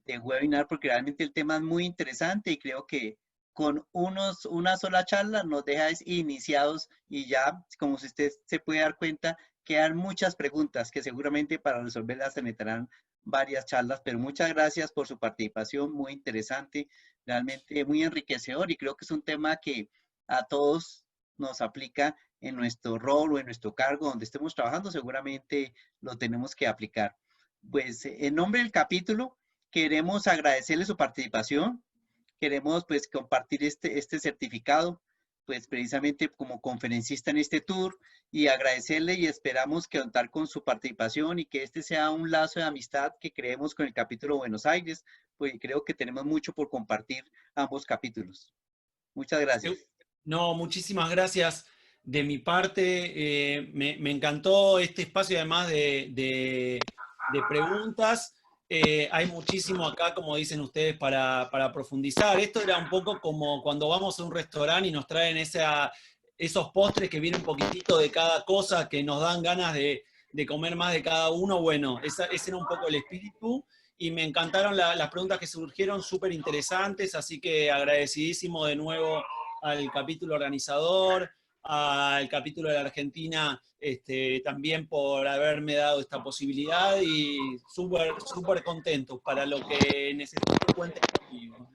de webinar, porque realmente el tema es muy interesante y creo que con una sola charla nos deja iniciados y ya, como si usted se puede dar cuenta, quedan muchas preguntas que seguramente para resolverlas se necesitarán varias charlas, pero muchas gracias por su participación, muy interesante, realmente muy enriquecedor y creo que es un tema que a todos nos aplica en nuestro rol o en nuestro cargo donde estemos trabajando, seguramente lo tenemos que aplicar. Pues en nombre del capítulo queremos agradecerle su participación, queremos pues compartir este certificado pues precisamente como conferencista en este tour y agradecerle y esperamos que contar con su participación y que este sea un lazo de amistad que creemos con el capítulo Buenos Aires, pues creo que tenemos mucho por compartir ambos capítulos. Muchas gracias. No, muchísimas gracias de mi parte. Me encantó este espacio además de preguntas. Hay muchísimo acá, como dicen ustedes, para profundizar. Esto era un poco como cuando vamos a un restaurante y nos traen esos postres que vienen un poquitito de cada cosa, que nos dan ganas de comer más de cada uno. Bueno, ese era un poco el espíritu. Y me encantaron las preguntas que surgieron, súper interesantes, así que agradecidísimo de nuevo al capítulo organizador, al capítulo de la Argentina, también por haberme dado esta posibilidad y súper contentos para lo que necesito cuenten conmigo.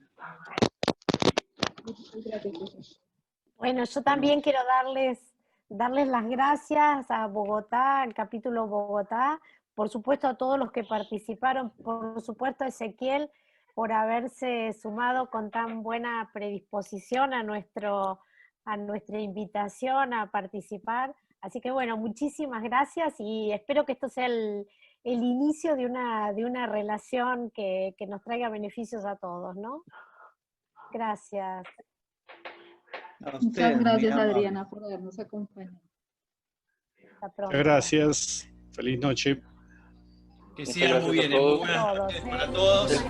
Bueno, yo también quiero darles las gracias a Bogotá, al capítulo Bogotá, por supuesto a todos los que participaron, por supuesto a Ezequiel por haberse sumado con tan buena predisposición a nuestra invitación a participar. Así que bueno, muchísimas gracias y espero que esto sea el inicio de una relación que nos traiga beneficios a todos, ¿no? Gracias. Muchas gracias, Adriana, por habernos acompañado. Hasta pronto. Gracias. Feliz noche. Que sigan muy bien. Muy buenas noches para todos.